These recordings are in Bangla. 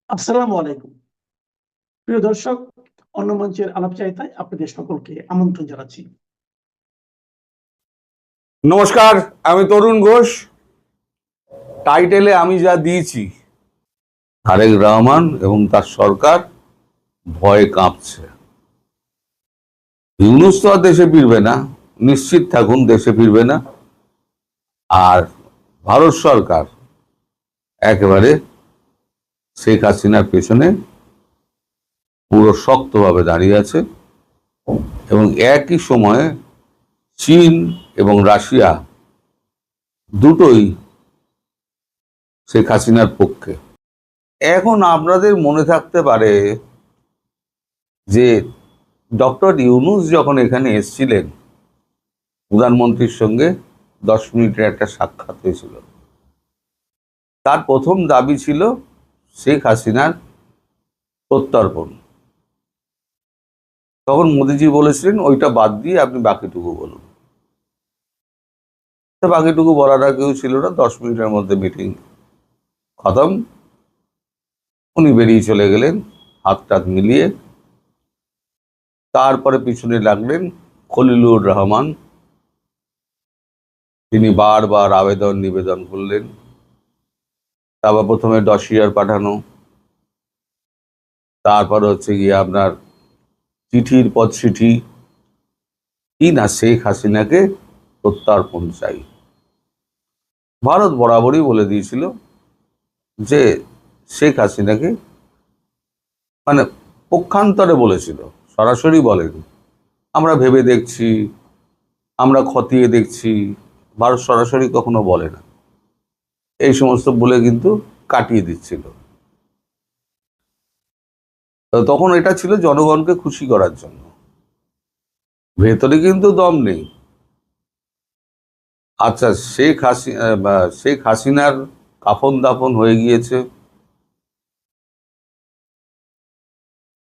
আসসালামু আলাইকুম। প্রিয় দর্শক, অন্য মঞ্চের আলাপচারিতায় আপনাদের সকলকে আমন্ত্রণ জানাচ্ছি। নমস্কার, আমি তরুণ ঘোষ। টাইটেলে আমি যা দিয়েছি, তারেক রহমান এবং তার সরকার ভয়ে কাঁপছে। ইউনূস তো আর দেশে ফিরবে না, নিশ্চিত থাকুন দেশে ফিরবে না। আর ভারত সরকার একেবারে শেখ হাসিনার পেছনে পুরো শক্তভাবে দাঁড়িয়ে আছে এবং একই সময়ে চীন এবং রাশিয়া দুটোই শেখ হাসিনার পক্ষে। এখন আপনাদের মনে থাকতে পারে যে ডক্টর ইউনূস যখন এখানে এসেছিলেন, প্রধানমন্ত্রীর সঙ্গে 10 মিনিটের একটা সাক্ষাৎ হয়েছিল। তার প্রথম দাবি ছিল শেখ হাসিনার প্রত্যর্পণ। তখন মোদিজি বলেছিলেন ওইটা বাদ দিয়ে আপনি বাকিটুকু বলুন। তো বাকিটুকু বলার আর কেউ ছিল না। 10 মিনিটের মধ্যে মিটিং খতম। উনি বেরিয়ে চলে গেলেন হাত টাত মিলিয়ে। তারপরে পিছনে লাগলেন খলিলুর রহমান। তিনি বারবার আবেদন নিবেদন করলেন। তারপর প্রথমে ডসিয়ার পাঠানো, তারপর হচ্ছে গিয়ে আপনার চিঠির পর চিঠি, কি না শেখ হাসিনাকে প্রত্যর্পণ চাই। ভারত বরাবরই বলে দিয়েছিল যে শেখ হাসিনাকে, মানে পক্ষান্তরে বলেছিল, সরাসরি বলেনি আমরা ভেবে দেখছি, আমরা খতিয়ে দেখছি। ভারত সরাসরি কখনো বলে না, এই সমস্ত বলে কিন্তু কাটিয়ে দিচ্ছিল। তখন এটা ছিল জনগণকে খুশি করার জন্য, ভেতরে কিন্তু দম নেই। আচ্ছা, শেখ হাসিনার কাফন দাফন হয়ে গিয়েছে,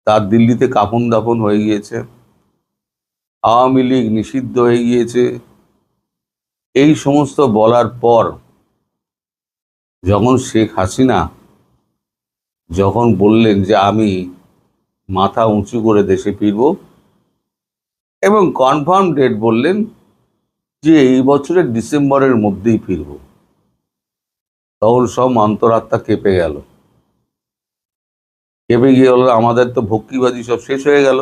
তার দিল্লিতে কাফন দাফন হয়ে গিয়েছে, আওয়ামী লীগ নিষিদ্ধ হয়ে গিয়েছে। এই সমস্ত বলার পর যখন শেখ হাসিনা যখন বললেন যে আমি মাথা উঁচু করে দেশে ফিরব এবং কনফার্ম ডেট বললেন যে এই বছরের ডিসেম্বরের মধ্যেই ফিরব, তখন সব অন্তরাত্মা কেঁপে গেল। কেঁপে গিয়ে হলো আমাদের তো ভক্কিবাজি সব শেষ হয়ে গেল।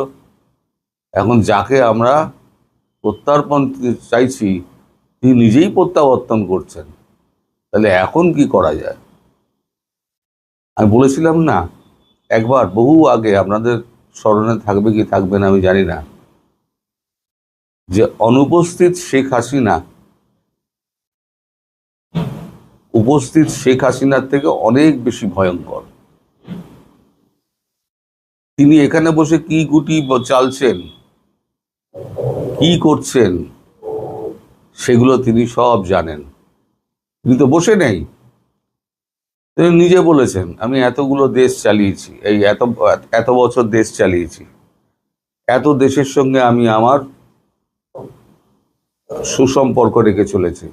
এখন যাকে আমরা প্রত্যর্পণ চাইছি তিনি নিজেই প্রত্যাবর্তন করছেন, তাহলে এখন কি করা যায়? আমি বলেছিলাম না একবার, বহু আগে, আপনাদের স্মরণে থাকবে কি থাকবে না আমি জানি না, যে অনুপস্থিত শেখ হাসিনা উপস্থিত শেখ হাসিনার থেকে অনেক বেশি ভয়ঙ্কর। তিনি এখানে বসে কি গুটি চালছেন, কি করছেন, সেগুলো তিনি সব জানেন। তিনি তো বসে নেই। তিনি নিজে বলেছেন আমি এতগুলো দেশ চালিয়েছি, এই এত বছর দেশ চালিয়েছি, এত দেশের সঙ্গে আমি আমার সুসম্পর্ক রেখে চলেছি।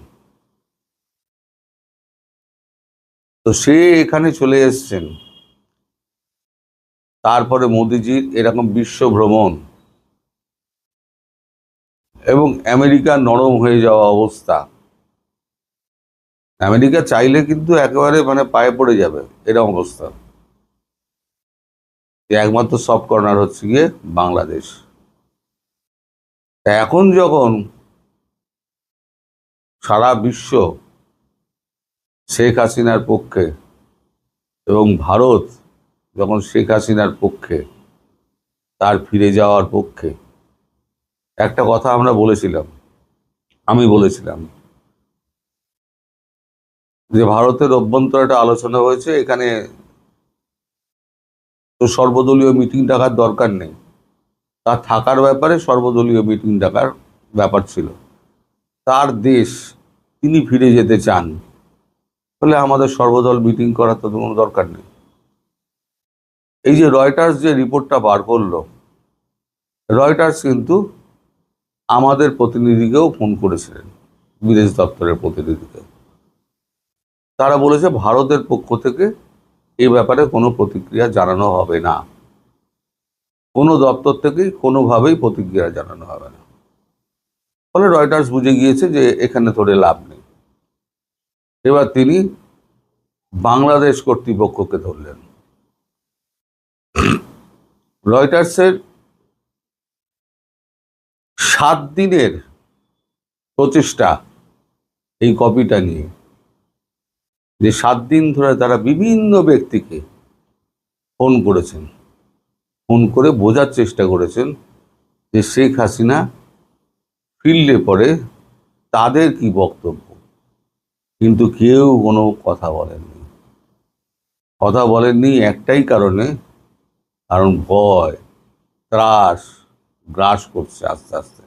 তো সে এখানে চলে এসছেন। তারপরে মোদিজির এরকম বিশ্ব ভ্রমণ এবং আমেরিকা নরম হয়ে যাওয়া অবস্থা। আমেরিকা চাইলে কিন্তু একেবারে পায়ে পড়ে যাবে, এরকম অবস্থা। একমাত্র সফট কর্নার হচ্ছে গিয়ে বাংলাদেশ। এখন যখন সারা বিশ্ব শেখ হাসিনার পক্ষে এবং ভারত যখন শেখ হাসিনার পক্ষে, তার ফিরে যাওয়ার পক্ষে, একটা কথা আমরা বলেছিলাম, আমি বলেছিলাম যে ভারতের অভ্যন্তরে একটা আলোচনা হয়েছে, এখানে তো সর্বদলীয় মিটিং ডাকার দরকার নেই, তার থাকার ব্যাপারে সর্বদলীয় মিটিং ডাকার ব্যাপার ছিল। তার দেশ, তিনি ফিরে যেতে চান, তাহলে আমাদের সর্বদল মিটিং করার তো কোনো দরকার নেই। এই যে রয়টার্স যে রিপোর্টটা বার করলো, রয়টার্স কিন্তু আমাদের প্রতিনিধিকেও ফোন করেছিলেন, বিদেশ দপ্তরের প্রতিনিধিকে। তারা বলেছে ভারতের পক্ষ থেকে এই ব্যাপারে কোনো প্রতিক্রিয়া জানানো হবে না, কোনো দপ্তর থেকেই কোনোভাবেই প্রতিক্রিয়া জানানো হবে না। ফলে রয়টার্স বুঝে গিয়েছে যে এখানে ধরে লাভ নেই। এবার তিনি বাংলাদেশ কর্তৃপক্ষকে ধরলেন। রয়টার্সের 7 দিনের প্রচেষ্টা এই কপিটা নিয়ে, যে 7 দিন ধরে তারা বিভিন্ন ব্যক্তিকে ফোন করেছেন, ফোন করে বোঝার চেষ্টা করেছেন যে শেখ হাসিনা ফিরলে পরে তাদের কি বক্তব্য, কিন্তু কেউ কোনো কথা বলেননি। কথা বলেননি একটাই কারণে, কারণ ভয় ত্রাস গ্রাস করছে আস্তে আস্তে।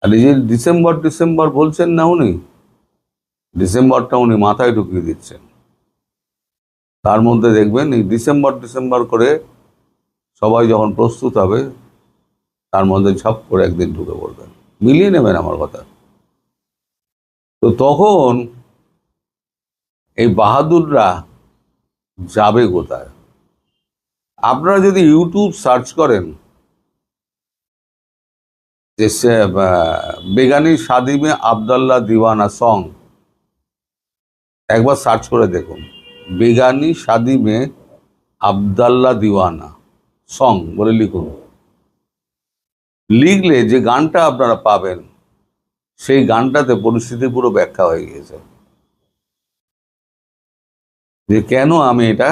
আর এই যে ডিসেম্বর বলছেন না উনি, ডিসেম্বরটা উনি মাথায় ঢুকিয়ে দিচ্ছেন। তার মধ্যে দেখবেন এই ডিসেম্বর করে সবাই যখন প্রস্তুত হবে, তার মধ্যে ঝপ করে একদিন ঢুকে পড়বেন। মিলিয়ে নেবেন আমার কথা। তো তখন এই বাহাদুররা যাবে কোথায়? আপনারা যদি ইউটিউব সার্চ করেন যে বেগানি শাদি মে আব্দুল্লাহ দিওয়ানা সং, একবার সার্চ করে দেখুন, বেগানি শাদি মে আব্দুল্লাহ দিওয়ানা সং বলে লিখুন। লিখলে যে গানটা আপনারা পাবেন, সেই গানটাতে পরিস্থিতি পুরো ব্যাখ্যা হয়ে গিয়েছে, যে কেন আমি এটা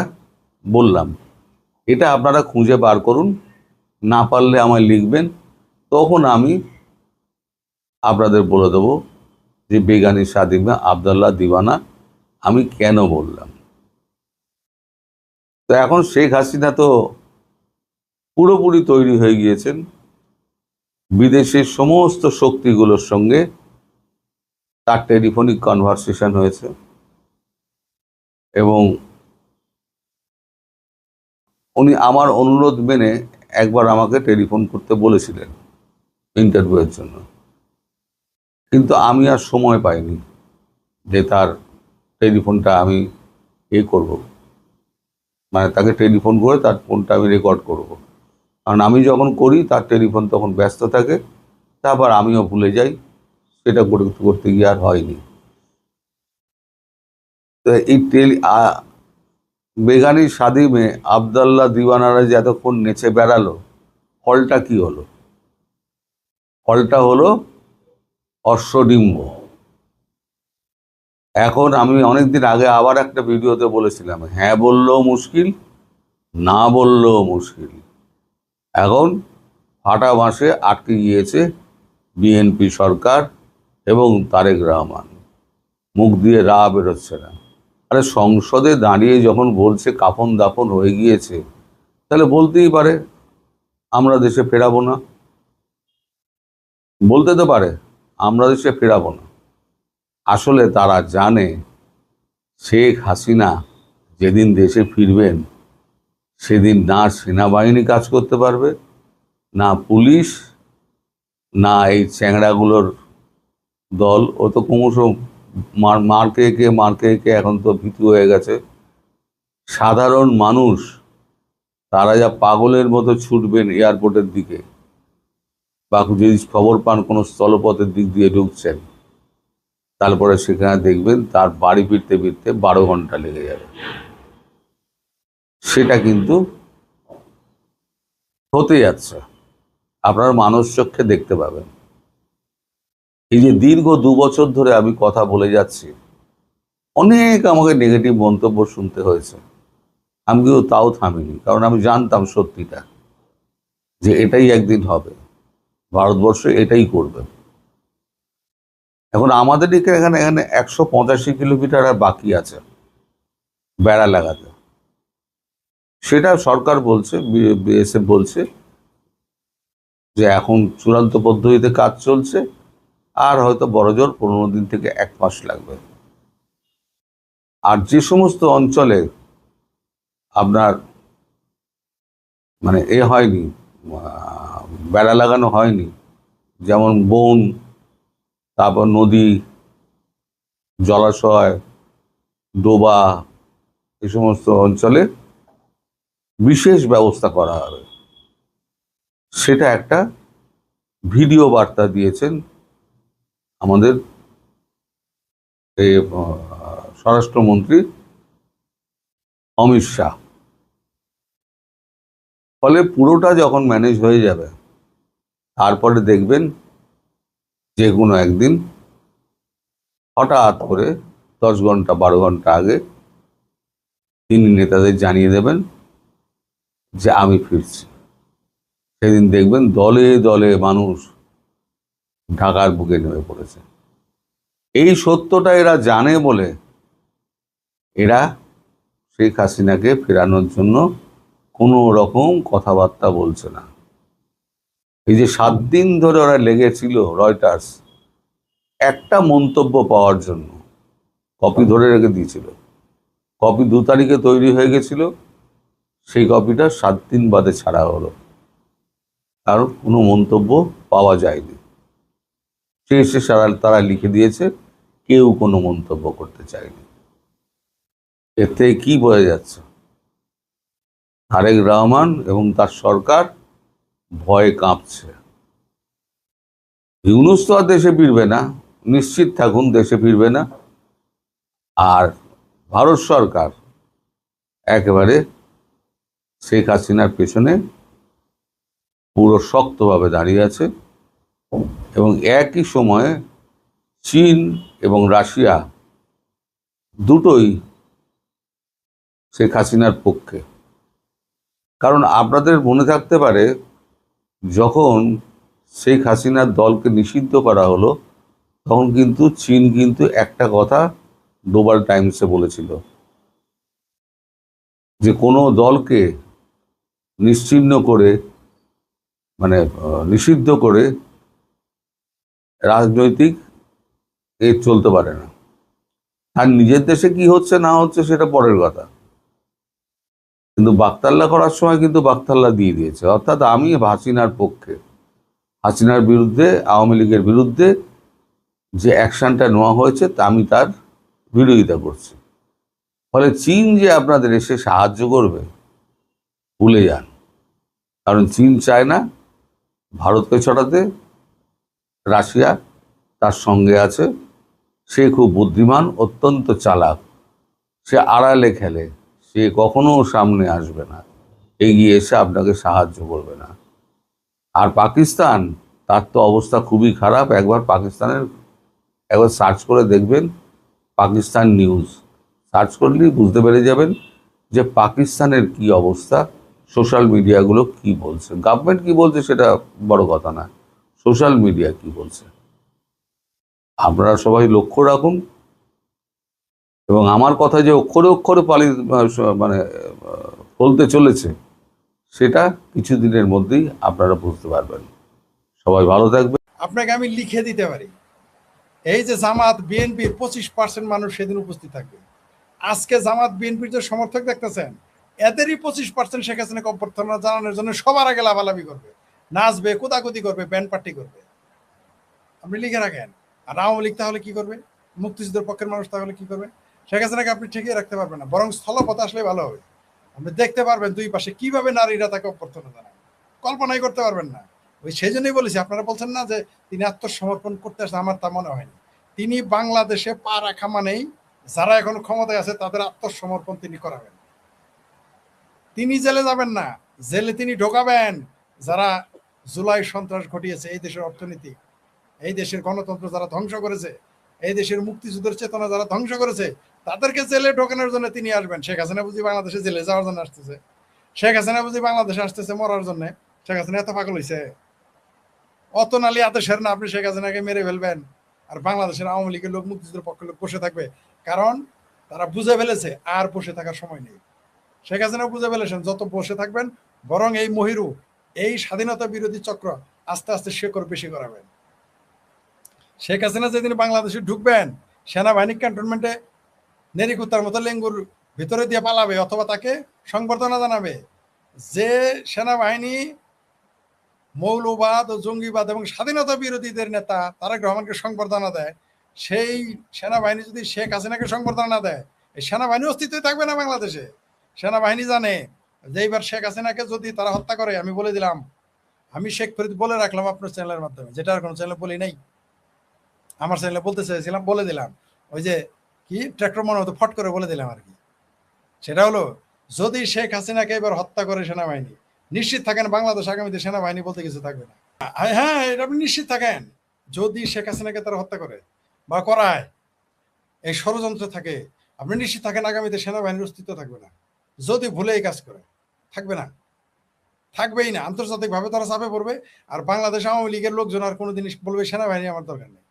বললাম। এটা আপনারা খুঁজে বার করুন, না পারলে আমায় লিখবেন, তখন আমি আপনাদের বলে দেবো যে বেগানি শাদি মে আব্দুল্লাহ দিওয়ানা আমি কেন বললাম। তো এখন শেখ হাসিনা তো পুরোপুরি তৈরি হয়ে গিয়েছেন বিদেশের সমস্ত শক্তিগুলোর সঙ্গে। তার টেলিফোনিক কনভারসেশন হয়েছে এবং উনি আমার অনুরোধ মেনে একবার আমাকে টেলিফোন করতে বলেছিলেন ইন্টারভিউয়ের জন্য, কিন্তু আমি আর সময় পাইনি যে তার টেলিফোনটা আমি করব, মানে তাকে টেলিফোন করে তার ফোনটা আমি রেকর্ড করব। কারণ আমি যখন করি তার টেলিফোন তখন ব্যস্ত থাকে, তারপর আমিও ভুলে যাই, সেটা করতে গিয়ে আর হয়নি। তো এই বেগানি শাদি মে আব্দুল্লাহ দিওয়ানারা যে এতক্ষণ নেচে বেড়ালো, ফলটা কি হলো? ফলটা হলো অশ্বডিম্ব। এখন আমি অনেকদিন আগে আবার একটা ভিডিওতে বলেছিলাম, হ্যাঁ বললেও মুশকিল, না বললেও মুশকিল। এখন ফাটা বাঁশে আটকে গিয়েছে বিএনপি সরকার এবং তারেক রহমান, মুখ দিয়ে রা বেরোচ্ছে না। আরে সংসদে দাঁড়িয়ে যখন বলছে কাফন দাফন হয়ে গিয়েছে, তাহলে বলতেই পারে আমরা দেশে ফেরাবো না, বলতে তো পারে আমরা দেশে ফেরাবো না। আসলে তারা জানে শেখ হাসিনা যেদিন দেশে ফিরবেন, সেদিন না সেনাবাহিনী কাজ করতে পারবে, না পুলিশ, না এই চ্যাংড়াগুলোর দল। ও তো ক্রমশ মার খেয়ে এখন তো ভীতু হয়ে গেছে। সাধারণ মানুষ তারা যা পাগলের মতো ছুটবেন এয়ারপোর্টের দিকে, বা যদি খবর পান কোনো স্থলপথের দিক দিয়ে ঢুকছেন, তারপরে সেখানে দেখবেন তার বাড়ি ফিরতে ফিরতে 12 ঘন্টা লেগে যাবে। সেটা কিন্তু হতে যাচ্ছে, আপনার মানুষ চক্ষে দেখতে পাবেন। এই যে দীর্ঘ 2 বছর ধরে আমি কথা বলে যাচ্ছি, অনেক আমাকে নেগেটিভ মন্তব্য শুনতে হয়েছে, আমি কিন্তু তাও থামিনি, কারণ আমি জানতাম সত্যিটা, যে এটাই একদিন হবে, ভারতবর্ষ এটাই করবে। এখন আমাদের এখানে 185 কিলোমিটার আর বাকি আছে বেড়া লাগাতে। সেটা সরকার বলছে, বিএসএফ বলছে যে এখন চূড়ান্ত পদ্ধতিতে কাজ চলছে, আর হয়তো বড়জোর 15 দিন থেকে 1 মাস লাগবে। আর যে সমস্ত অঞ্চলে আপনার মানে হয়নি, বেড়া লাগানো হয়নি, যেমন বন, তারপর নদী, জলাশয়, ডোবা, এই সমস্ত অঞ্চলে বিশেষ ব্যবস্থা করা হবে, সেটা একটা ভিডিও বার্তা দিয়েছেন আমাদের এই স্বরাষ্ট্রমন্ত্রী অমিত শাহ। ফলে পুরোটা যখন ম্যানেজ হয়ে যাবে, তারপরে দেখবেন যে কোনো একদিন হঠাৎ করে 10 ঘন্টা 12 ঘন্টা আগে তিনি নেতাদের জানিয়ে দেবেন যে আমি ফিরছি। সেদিন দেখবেন দলে দলে মানুষ ঢাকার বুকে নেমে পড়েছে। এই সত্যটা এরা জানে বলে এরা শেখ হাসিনাকে ফেরানোর জন্য কোনো রকম কথাবার্তা বলছে না। এই যে 7 দিন ধরে ওরা লেগেছিল রয়টার্স একটা মন্তব্য পাওয়ার জন্য, কপি ধরে রেখে দিয়েছিল, কপি 2 তারিখে তৈরি হয়ে গেছিল, সেই কপিটা 7 দিন বাদে ছাড়া হলো, আর কোনো মন্তব্য পাওয়া যায়নি। শেষে তারা লিখে দিয়েছে কেউ কোনো মন্তব্য করতে চায়নি। এতে কি বোঝা যাচ্ছে? তারেক রহমান এবং তার সরকার ভয়ে কাঁপছে। ইউনূস তো আর দেশে ফিরবে না, নিশ্চিত থাকুন দেশে ফিরবে না। আর ভারত সরকার একেবারে শেখ হাসিনার পেছনে পুরো শক্তভাবে দাঁড়িয়ে আছে, এবং একই সময়ে চীন এবং রাশিয়া দুটোই শেখ হাসিনার পক্ষে। কারণ আপনাদের মনে থাকতে পারে, যখন শেখ হাসিনার দলকে নিষিদ্ধ করা হলো, তখন কিন্তু চীন কিন্তু একটা কথা গ্লোবাল টাইমসে বলেছিল যে কোনো দলকে নিশ্চিহ্ন করে, মানে নিষিদ্ধ করে রাজনৈতিক চলতে পারে না। আর নিজের দেশে কি হচ্ছে না হচ্ছে সেটা পরের কথা, কিন্তু বাকতাল্লা করার সময় কিন্তু বাকতাল্লা দিয়ে দিয়েছে। অর্থাৎ আমি হাসিনার পক্ষে, হাসিনার বিরুদ্ধে, আওয়ামী লীগের বিরুদ্ধে যে অ্যাকশনটা নেওয়া হয়েছে তা আমি তার বিরোধিতা করছি। ফলে চীন যে আপনাদের এসে সাহায্য করবে ভুলে যান, কারণ চীন চায় না ভারতকে ছড়াতে। রাশিয়া তার সঙ্গে আছে, সে খুব বুদ্ধিমান, অত্যন্ত চালাক, সে আড়ালে খেলে, সে কখনো সামনে আসবে না, এগিয়ে এসে আপনাকে সাহায্য করবে না। আর পাকিস্তান, তার তো অবস্থা খুবই খারাপ। একবার সার্চ করে দেখবেন, পাকিস্তান নিউজ সার্চ করলেই বুঝতে পেরে যাবেন যে পাকিস্তানের কি অবস্থা, সোশ্যাল মিডিয়াগুলো কি বলছে। গভর্নমেন্ট কি বলছে সেটা বড় কথা না, সোশ্যাল মিডিয়া কি বলছে আপনারা সবাই লক্ষ্য রাখুন। এবং আমার কথা যে অক্ষরে অক্ষরে বলতে চলেছে, সেটা কিছুদিনের মধ্যেই আপনারা বুঝতে পারবেন। সবাই ভালো থাকবে। আপনাকে আমি লিখে দিতে পারি, এই যে জামাত বিএনপির 25% মানুষ সেদিন উপস্থিত থাকবে। আজকে জামাত বিএনপির যে সমর্থক দেখতেছেন, এদেরই 25% শেখ হাসিনাকে অভ্যর্থনা জানানোর জন্য সবার আগে লাভালাভি করবে, নাচবে, কোদাকুদি করবে, ব্যান্ড পার্টি করবে। আপনি লিখে রাখেন। আর আওয়ামী লীগ তাহলে কি করবে? মুক্তিযুদ্ধের পক্ষের মানুষ তাহলে কি করবে? শেখ হাসিনাকে আপনি ঠেকিয়ে রাখতে পারবেন না, বরং স্থলপথে আসলে ভালো হবে। আপনি দেখতে পারবেন দুই পাশে কিভাবে নারীরা তাকে অভ্যর্থনা জানায়, কল্পনাই করতে পারবেন না। ওই সেই জন্যই বলেছি, আপনারা বলছেন না যে তিনি আত্মসমর্পণ করতে আসেন, আমার তা মনে হয়নি। তিনি বাংলাদেশে পা রাখা মানেই যারা এখন ক্ষমতায় আছে তাদের আত্মসমর্পণ তিনি করাবেন। তিনি জেলে যাবেন না, জেলে তিনি ঢোকাবেন যারা জুলাই সন্ত্রাস ঘটিয়েছে, এই দেশের অর্থনীতি, এই দেশের গণতন্ত্র যারা ধ্বংস করেছে, এই দেশের মুক্তিযুদ্ধের চেতনা যারা ধ্বংস করেছে, তাদেরকে জেলে ঢোকানোর জন্য তিনি আসবেন। শেখ হাসিনা বুঝি বাংলাদেশে জেলে যাওয়ার জন্য আসতেছে? শেখ হাসিনা বুঝি বাংলাদেশে আসতেছে মরার জন্য? শেখ হাসিনা এত পাগল হয়েছে? অত নালি আদেশের না আপনি শেখ হাসিনাকে মেরে ফেলবেন, আর বাংলাদেশের আওয়ামী লীগের লোক, মুক্তিযুদ্ধের পক্ষের লোক বসে থাকবে? কারণ তারা বুঝে ফেলেছে আর বসে থাকার সময় নেই। শেখ হাসিনা বুঝে ফেলেছেন যত বসে থাকবেন, বরং এই মহিরু, এই স্বাধীনতা বিরোধী চক্র আস্তে আস্তে শেকড় বেশি করাবেন। শেখ হাসিনা যেদিন বাংলাদেশে ঢুকবেন, সেনাবাহিনী ক্যান্টনমেন্টে নেরিকুত্তার মতো লেঙ্গুর ভিতরে দিয়ে পালাবে, অথবা তাকে সংবর্ধনা জানাবে। যে সেনাবাহিনী মৌলবাদ ও জঙ্গিবাদ এবং স্বাধীনতা বিরোধীদের নেতা তারেক রহমানকে সংবর্ধনা দেয়, সেই সেনাবাহিনী যদি শেখ হাসিনাকে সংবর্ধনা না দেয়, এই সেনাবাহিনী অস্তিত্বই থাকবে না বাংলাদেশে। সেনাবাহিনী জানে যে এইবার শেখ হাসিনাকে যদি তারা হত্যা করে, আমি বলে দিলাম, আমি শেখ ফরিদ বলে রাখলাম আপনার চ্যানেলের মাধ্যমে, যেটা আর কোনো চ্যানেলে বলি নাই, আমার চ্যানেলে বলতে চাইছিলাম, বলে দিলাম, ওই যে কি ট্র্যাক্টর মনে হতো ফট করে বলে দিলাম আর কি। সেটা হলো, যদি শেখ হাসিনাকে এবার হত্যা করে সেনাবাহিনী, নিশ্চিত থাকেন বাংলাদেশ আগামীতে সেনাবাহিনী বলতে কিছু থাকবে না। হ্যাঁ, এটা আপনি নিশ্চিত থাকেন, যদি শেখ হাসিনাকে তারা হত্যা করে বা করায়, এই ষড়যন্ত্র থাকে, আপনি নিশ্চিত থাকেন আগামীতে সেনাবাহিনীর অস্তিত্ব থাকবে না। যদি ভুলে এই কাজ করে, থাকবে না, থাকবেই না। আন্তর্জাতিকভাবে তারা চাপে পড়বে, আর বাংলাদেশ আওয়ামী লীগের লোকজন আর কোনো জিনিস বলবে সেনাবাহিনী আমার দরকার নেই।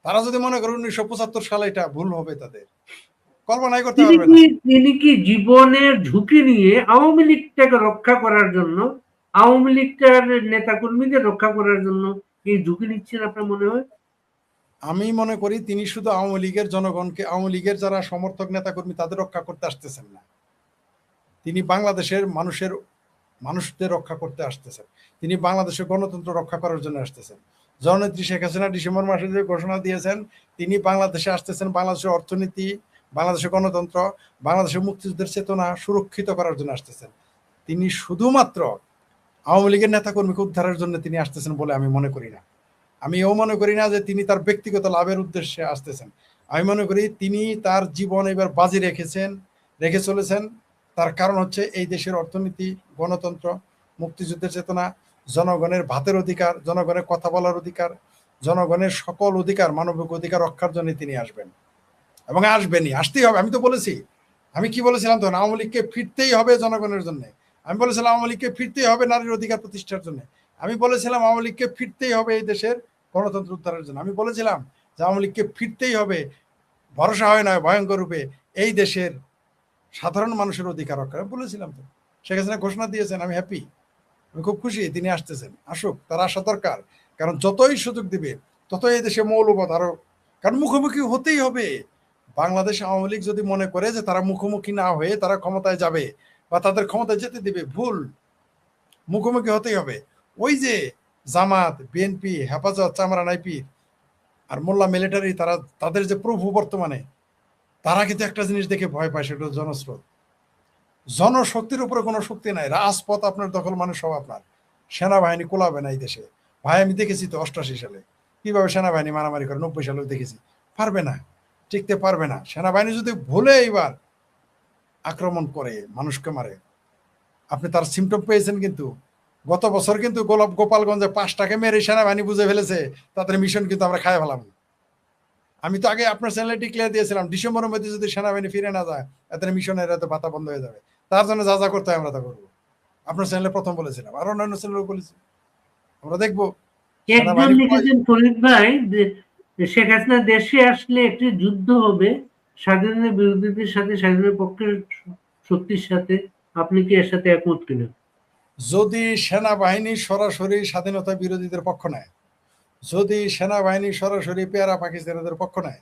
তারা যদি মনে করে 1975 সালে এটা ভুল হবে, তাদের কল্পনাই করতে পারবে না। তিনি কি জীবনের ঝুঁকি নিয়ে আওয়ামী লীগটাকে রক্ষা করার জন্য, আওয়ামী লীগটার নেতা কর্মীদের রক্ষা করার জন্য এই ঝুঁকি নিচ্ছেন আপনার মনে হয়? আমি মনে করি তিনি শুধু আওয়ামী লীগের জনগণকে, আওয়ামী লীগের যারা সমর্থক নেতাকর্মী তাদের রক্ষা করতে আসতেছেন না, তিনি বাংলাদেশের মানুষদের রক্ষা করতে আসতেছেন। তিনি বাংলাদেশের গণতন্ত্র রক্ষা করার জন্য আসতেছেন। জননেত্রী শেখ হাসিনা ডিসেম্বর মাসে যে ঘোষণা দিয়েছেন, তিনি বাংলাদেশে আসতেছেন বাংলাদেশের অর্থনীতি, বাংলাদেশের গণতন্ত্র, বাংলাদেশের মুক্তিযুদ্ধের চেতনা সুরক্ষিত করার জন্য আসতেছেন। তিনি শুধুমাত্র আওয়ামী লীগের নেতাকর্মীকে উদ্ধারের জন্য তিনি আসতেছেন বলে আমি মনে করি না। আমি এও মনে করি না যে তিনি তার ব্যক্তিগত লাভের উদ্দেশ্যে আসতেছেন। আমি মনে করি তিনি তার জীবন এবার বাজি রেখে চলেছেন। তার কারণ হচ্ছে এই দেশের অর্থনীতি, গণতন্ত্র, মুক্তিযুদ্ধের চেতনা, জনগণের ভাতের অধিকার, জনগণের কথা বলার অধিকার, জনগণের সকল অধিকার, মানবিক অধিকার রক্ষার জন্য তিনি আসবেন এবং আসবেনই, আসতেই হবে। আমি তো বলেছি, আমি কি বলেছিলাম তখন, আওয়ামী লীগকে ফিরতেই হবে জনগণের জন্য। আমি বলেছিলাম আওয়ামী লীগকে ফিরতেই হবে নারীর অধিকার প্রতিষ্ঠার জন্য। আমি বলেছিলাম আওয়ামী লীগকে ফিরতেই হবে এই দেশের গণতন্ত্র উদ্ধারের জন্য। আমি বলেছিলাম যে আওয়ামী লীগকে ফিরতেই হবে ভরসা হয় নয় ভয়ঙ্কর রূপে এই দেশের সাধারণ মানুষের অধিকার রক্ষা। বলেছিলাম তো, শেখ হাসিনা ঘোষণা দিয়েছেন, আমি হ্যাপি, আমি খুব খুশি তিনি আসতেছেন। আসুক, তারা আসা দরকার, কারণ যতই সুযোগ দিবে ততই এই দেশে মৌলবাদ আরো, কারণ মুখোমুখি হতেই হবে। বাংলাদেশ আওয়ামী লীগ যদি মনে করে যে তারা মুখোমুখি না হয়ে তারা ক্ষমতায় যাবে বা তাদের ক্ষমতায় যেতে দিবে, ভুল। মুখোমুখি হতেই হবে। ওই যে জামাত, বিএনপি, হেফাজত, চামরা নাইপি আর মোল্লা মিলিটারি, তারা তাদের যে প্রভু বর্তমানে, তারা কিন্তু একটা জিনিস দেখে ভয় পায়, সেটা জনস্রোত। জনশক্তির উপরে কোনো শক্তি নাই। রাজপথ আপনার দখল, মানে সব আপনার। সেনাবাহিনী কোলাবে না এই দেশে। ভাই আমি দেখেছি তো 88 সালে কিভাবে সেনাবাহিনী মারামারি করে, 90 সালেও দেখেছি। পারবে না, টিকতে পারবে না। সেনাবাহিনী যদি ভুলে এইবার আক্রমণ করে, মানুষকে মারে, আপনি তার সিমটম পেয়েছেন। কিন্তু গত বছর কিন্তু গোপালগঞ্জে 5টাকে মেরে সেনাবাহিনী বুঝে ফেলেছে তাদের মিশন কিন্তু আমরা খায় ফেলাম। আমি তো আগে আপনার চ্যানেলে ডিক্লেয়ার দিয়েছিলাম, ডিসেম্বরের মধ্যে যদি সেনাবাহিনী ফিরে না যায়, এদের মিশনের এত ভাতা বন্ধ হয়ে যাবে। তার জন্য যা যা করতে হয় আমরা তা করবো। আপনার চ্যানেলে প্রথম বলেছিলাম, আর অন্যান্য চ্যানেলেও বলেছি, আমরা দেখবো। একজন লিখেছেন ফরিদ ভাই, শেখ হাসিনা দেশে আসলে একটি যুদ্ধ হবে স্বাধীনের বিরোধীদের সাথে, স্বাধীনের পক্ষের শক্তির সাথে। আপনি কি এর সাথে একমত কিনা? যদি সেনাবাহিনী সরাসরি স্বাধীনতা বিরোধীদের পক্ষ নেয়, যদি সেনাবাহিনী সরাসরি পেয়ারা পাকিস্তানিদের পক্ষ নেয়,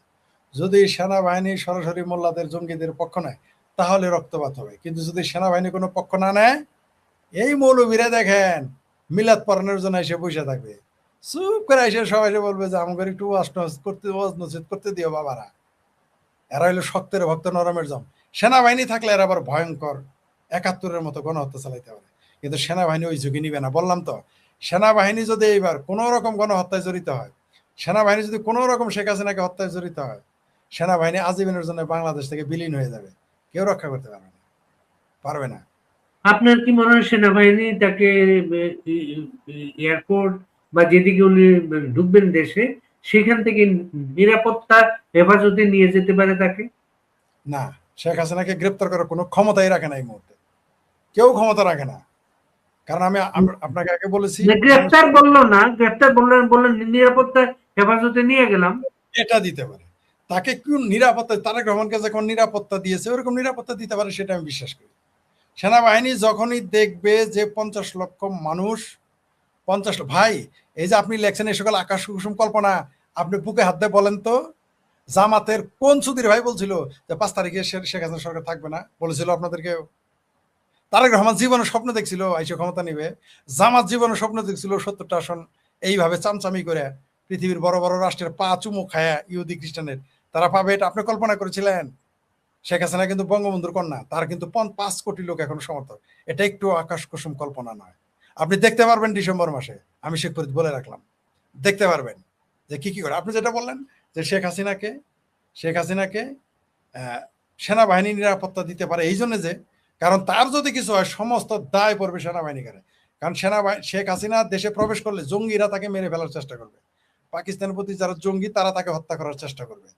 যদি সেনাবাহিনী সরাসরি মোল্লাদের জঙ্গিদের পক্ষ নেয়, তাহলে রক্তপাত হবে। কিন্তু যদি সেনাবাহিনী কোনো পক্ষ না নেয়, এই মৌলবীরা দেখেন মিলাদ পড়ানোর জন্য এসে বসে থাকবে, চুপ করে এসে সবাই এসে বলবে যে আমাকে একটু ওয়াজ নসিহত করতে দিও বাবারা। এরা হইলো শক্তের ভক্ত, নরমের জম। সেনাবাহিনী থাকলে এরা আবার ভয়ঙ্কর 71-এর মতো গণহত্যা চালাইতে পারে। কিন্তু সেনাবাহিনী ওই ঝুঁকি নিবে না। বললাম তো, সেনাবাহিনী যদি এইবার কোনো রকম গণহত্যায় জড়িত হয়, সেনাবাহিনী যদি কোনো রকম শেখ হাসিনাকে হত্যায় জড়িত হয়, সেনাবাহিনী আজীবনের জন্য বাংলাদেশ থেকে বিলীন হয়ে যাবে। কেউ রক্ষা করতে পারবে না, পারবে না। আপনার কি মনে হয় সেনাবাহিনী তাকে এয়ারপোর্ট বা যেদিকে উনি ঢুকবেন দেশে, সেখান থেকে নিরাপত্তা হেফাজতে নিয়ে যেতে পারে তাকে? না, শেখ হাসিনাকে গ্রেপ্তার করার কোনো ক্ষমতাই রাখে না এই মুহূর্তে, কেউ ক্ষমতা রাখে না। কারণ আমি আপনাকে আগে বলেছি, গ্রেপ্তার বললো না, গ্রেপ্তার বললেন নিরাপত্তা হেফাজতে নিয়ে গেলাম, এটা দিতে পারে। তাকে কোন নিরাপত্তা, তারেক রহমানকে যখন নিরাপত্তা দিয়েছে ওরকম নিরাপত্তা দিতে পারে, সেটা আমি বিশ্বাস করি। সেনাবাহিনী যখনই দেখবে যে 50 লক্ষ মানুষ, 50 ভাই, এই যে আপনি লেখছেন এই সকল আকাশ কুসুম কল্পনা, আপনি বুকে হাত দিয়ে বলেন তো, জামাতের কোন সুধীর ভাই বলছিল যে 5 তারিখে শেখ হাসিনা সরকার থাকবে না? বলেছিল আপনাদেরকে? তারেক রহমান জীবনের স্বপ্ন দেখছিল আইসে ক্ষমতা নিবে। জামাত জীবনের স্বপ্ন দেখছিল 70টা আসন এইভাবে চামচামি করে পৃথিবীর বড় বড় রাষ্ট্রের পা চুমু খায়া ইহুদি খ্রিস্টানের তারা পাবে, এটা আপনি কল্পনা করেছিলেন? শেখ হাসিনা কিন্তু বঙ্গবন্ধুর কন্যা, তার কিন্তু 5 কোটি লোক এখন সমর্থক। এটা একটু আকাশ কুসুম কল্পনা নয়। আপনি দেখতে পারবেন ডিসেম্বর মাসে, আমি শেখ ফরিদ বলে রাখলাম, দেখতে পারবেন যে কি কি করে। আপনি যেটা বললেন যে শেখ হাসিনাকে সেনাবাহিনী নিরাপত্তা দিতে পারে এই জন্য যে, কারণ তার যদি কিছু হয় সমস্ত দায় পড়বে সেনাবাহিনী করে। কারণ শেখ হাসিনা দেশে প্রবেশ করলে জঙ্গিরা তাকে মেরে ফেলার চেষ্টা করবে, পাকিস্তানের প্রতি যারা জঙ্গি তারা তাকে হত্যা করার চেষ্টা করবে।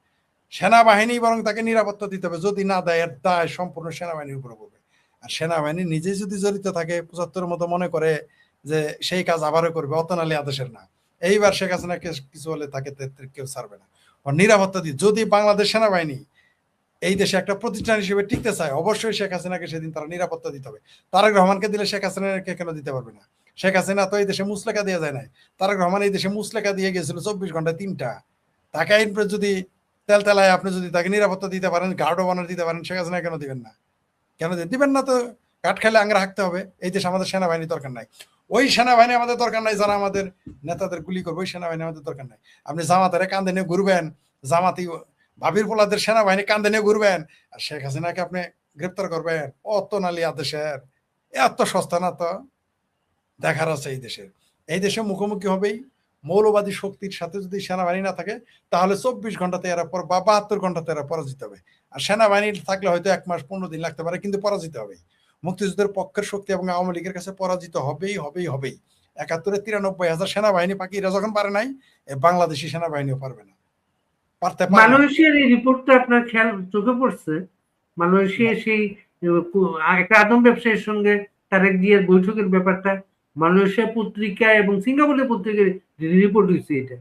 সেনাবাহিনী বরং তাকে নিরাপত্তা দিতে হবে, যদি না দেয় এর দায় সম্পূর্ণ সেনাবাহিনীর উপরে পড়বে। আর সেনাবাহিনী নিজে যদি জড়িত থাকে 75 মতো মনে করে যে সেই কাজ আবারও করবে, অতনালি আদেশের না। এইবার শেখ হাসিনা কিছু হলে তাকে কেউ ছাড়বে না। নিরাপত্তা দিয়ে যদি বাংলাদেশ সেনাবাহিনী এই দেশে একটা প্রতিষ্ঠান হিসেবে টিকতে চায়, অবশ্যই শেখ হাসিনাকে সেদিন তারা নিরাপত্তা দিতে হবে। তারেক রহমানকে দিলে শেখ হাসিনাকে কেন দিতে পারবে না? শেখ হাসিনা তো এই দেশে মুসলেখা দিয়ে যায় নাই, তারেক রহমান এই দেশে মুসলেখা দিয়ে গেছিল 24 ঘন্টায় 3টা। তাকে যদি তেলতেলায় আপনি যদি তাকে নিরাপত্তা দিতে পারেন, গার্ডও বানার দিতে পারেন, শেখ হাসিনা কেন দিবেন না? কেন দিবেন না? তো কাঠ খেলে আঙ্গরা হাঁকতে হবে। এই দেশে আমাদের সেনাবাহিনী দরকার নাই, ওই সেনাবাহিনী আমাদের দরকার নাই যারা আমাদের নেতাদের গুলি করবে, ওই সেনাবাহিনী আমাদের দরকার নাই। আপনি জামাতের কান্দে নিয়ে ঘুরবেন, জামাতি ভাবির পোলাদের সেনাবাহিনী কান্দে নিয়ে ঘুরবেন, আর শেখ হাসিনাকে আপনি গ্রেপ্তার করবেন, অত নালি আদেশের এত সস্তা না তো। দেখার আছে এই দেশে মুখোমুখি হবেই মৌলবাদী শক্তির সাথে। যদি সেনাবাহিনী না থাকে তাহলে 24 ঘন্টাতে এরা বা 72 ঘন্টাতে এরা পরাজিত হবে। আর সেনাবাহিনী থাকলে হয়তো 1 মাস 15 দিন লাগতে পারে, কিন্তু পরাজিত হবে। মুক্তিযুদ্ধের পক্ষের শক্তি এবং আওয়ামী লীগের কাছে পরাজিত হবেই। 71-এ 93,000 সেনাবাহিনী পাকিরা যখন পারে নাই, বাংলাদেশি সেনাবাহিনীও পারবে না, পারতে পারে না। মালয়েশিয়ার এই রিপোর্টটা আপনার খেয়াল চোখে পড়ছে? মালয়েশিয়া সেই একটা আদম ব্যবসায়ীর সঙ্গে তারেক জিয়ার বৈঠকের ব্যাপারটা মালয়েশিয়া পত্রিকা এবং সিঙ্গাপুরের পত্রিকায় রিপোর্ট হয়েছে। এটা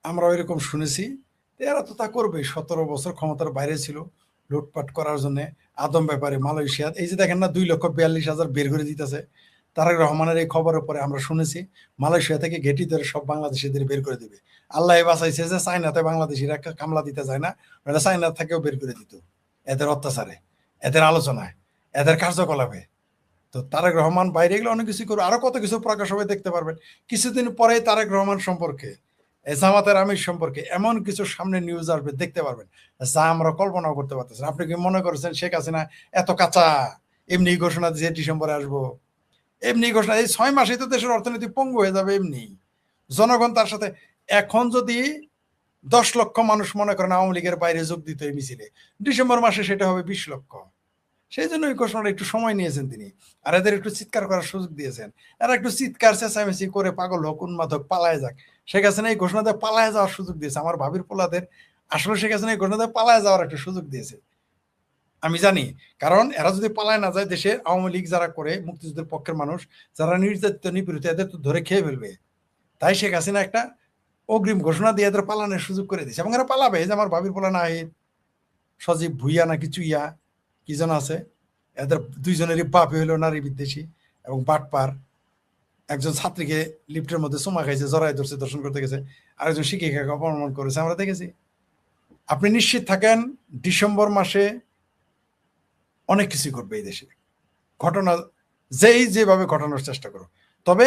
আমরা এরকম শুনেছি, এরা তো তা করবে। 17 বছর ক্ষমতার বাইরে ছিল লুটপাট করার জন্য। আদম ব্যাপারে মালয়েশিয়া এই যে দেখেন না 2,42,000 বের করে দিতেছে। তারেক রহমানের এই খবরের পরে আমরা শুনেছি মালয়েশিয়া থেকে ঘেঁটি ধরে সব বাংলাদেশিদের বের করে দিবে। আল্লাহ বাঁচাইছে যে চায়নাতে বাংলাদেশিরা কামলা দিতে যায় না, ওরা চায়না থেকেও বের করে দিত। এদের অত্যাচারে, এদের আলোচনায়, এদের কার্যকলাপে। তো তারেক রহমান বাইরে গেলে অনেক কিছু করবে, আরো কত কিছু প্রকাশ হবে দেখতে পারবেন। কিছুদিন পরে তারেক রহমান সম্পর্কে, জামাতের আমির সম্পর্কে এমন কিছু সামনে নিউজ আসবে দেখতে পারবেন, যা আমরা কল্পনাও করতে পারতেছি। আপনি কি মনে করেছেন শেখ হাসিনা এত কাঁচা? এমনি ঘোষণা দিয়েছে ডিসেম্বরে আসবো, এমনি ঘোষণা। এই 6 মাসে তো দেশের অর্থনীতি পঙ্গু হয়ে যাবে এমনি। জনগণ তার সাথে এখন যদি 10 লক্ষ মানুষ মনে করেন আওয়ামী লীগের বাইরে যোগ দিত এই মিছিলে, ডিসেম্বর মাসে সেটা হবে 20 লক্ষ। সেই জন্য এই ঘোষণাটা একটু সময় নিয়েছেন তিনি, আর এদের একটু চিৎকার করার সুযোগ দিয়েছেন। এরা একটু চিৎকার চেঁচামেচি করে পাগল হোক, উন্মাদ হোক, পালায় যাক। শেখ হাসিনা এই ঘোষণাতে পালায় যাওয়ার সুযোগ দিয়েছে। আমার ভাবির পোলাদের আসলে শেখ হাসিনা এই ঘোষণাতে পালায় যাওয়ার একটা সুযোগ দিয়েছে, আমি জানি। কারণ এরা যদি পালায় না যায়, দেশে আওয়ামী লীগ যারা করে, মুক্তিযুদ্ধের পক্ষের মানুষ যারা নির্যাতিত নিপীড়িত, এদের তো ধরে খেয়ে ফেলবে। তাই শেখ হাসিনা একটা অগ্রিম ঘোষণা দিয়ে এদের পালানোর সুযোগ করে দিয়েছে, এবং এরা পালাবে। যে আমার ভাবির পোলা নাহিদ, সজীব ভুইয়া নাকি চুইয়া কি যেন আছে, এদের দুইজনেরই বাপ হইল নারী বিদ্বেষী এবং বাটপার। একজন ছাত্রীকে লিফটের মধ্যে চুমা খাইছে, জড়াই ধরছে, দর্শন করতে গেছে, আরেকজন শিক্ষিকাকে অপমান করেছে, আমরা দেখেছি। আপনি নিশ্চিত থাকেন ডিসেম্বর মাসে অনেক কিছু ঘটবে এই দেশে, ঘটনা যেভাবে ঘটানোর চেষ্টা করো। তবে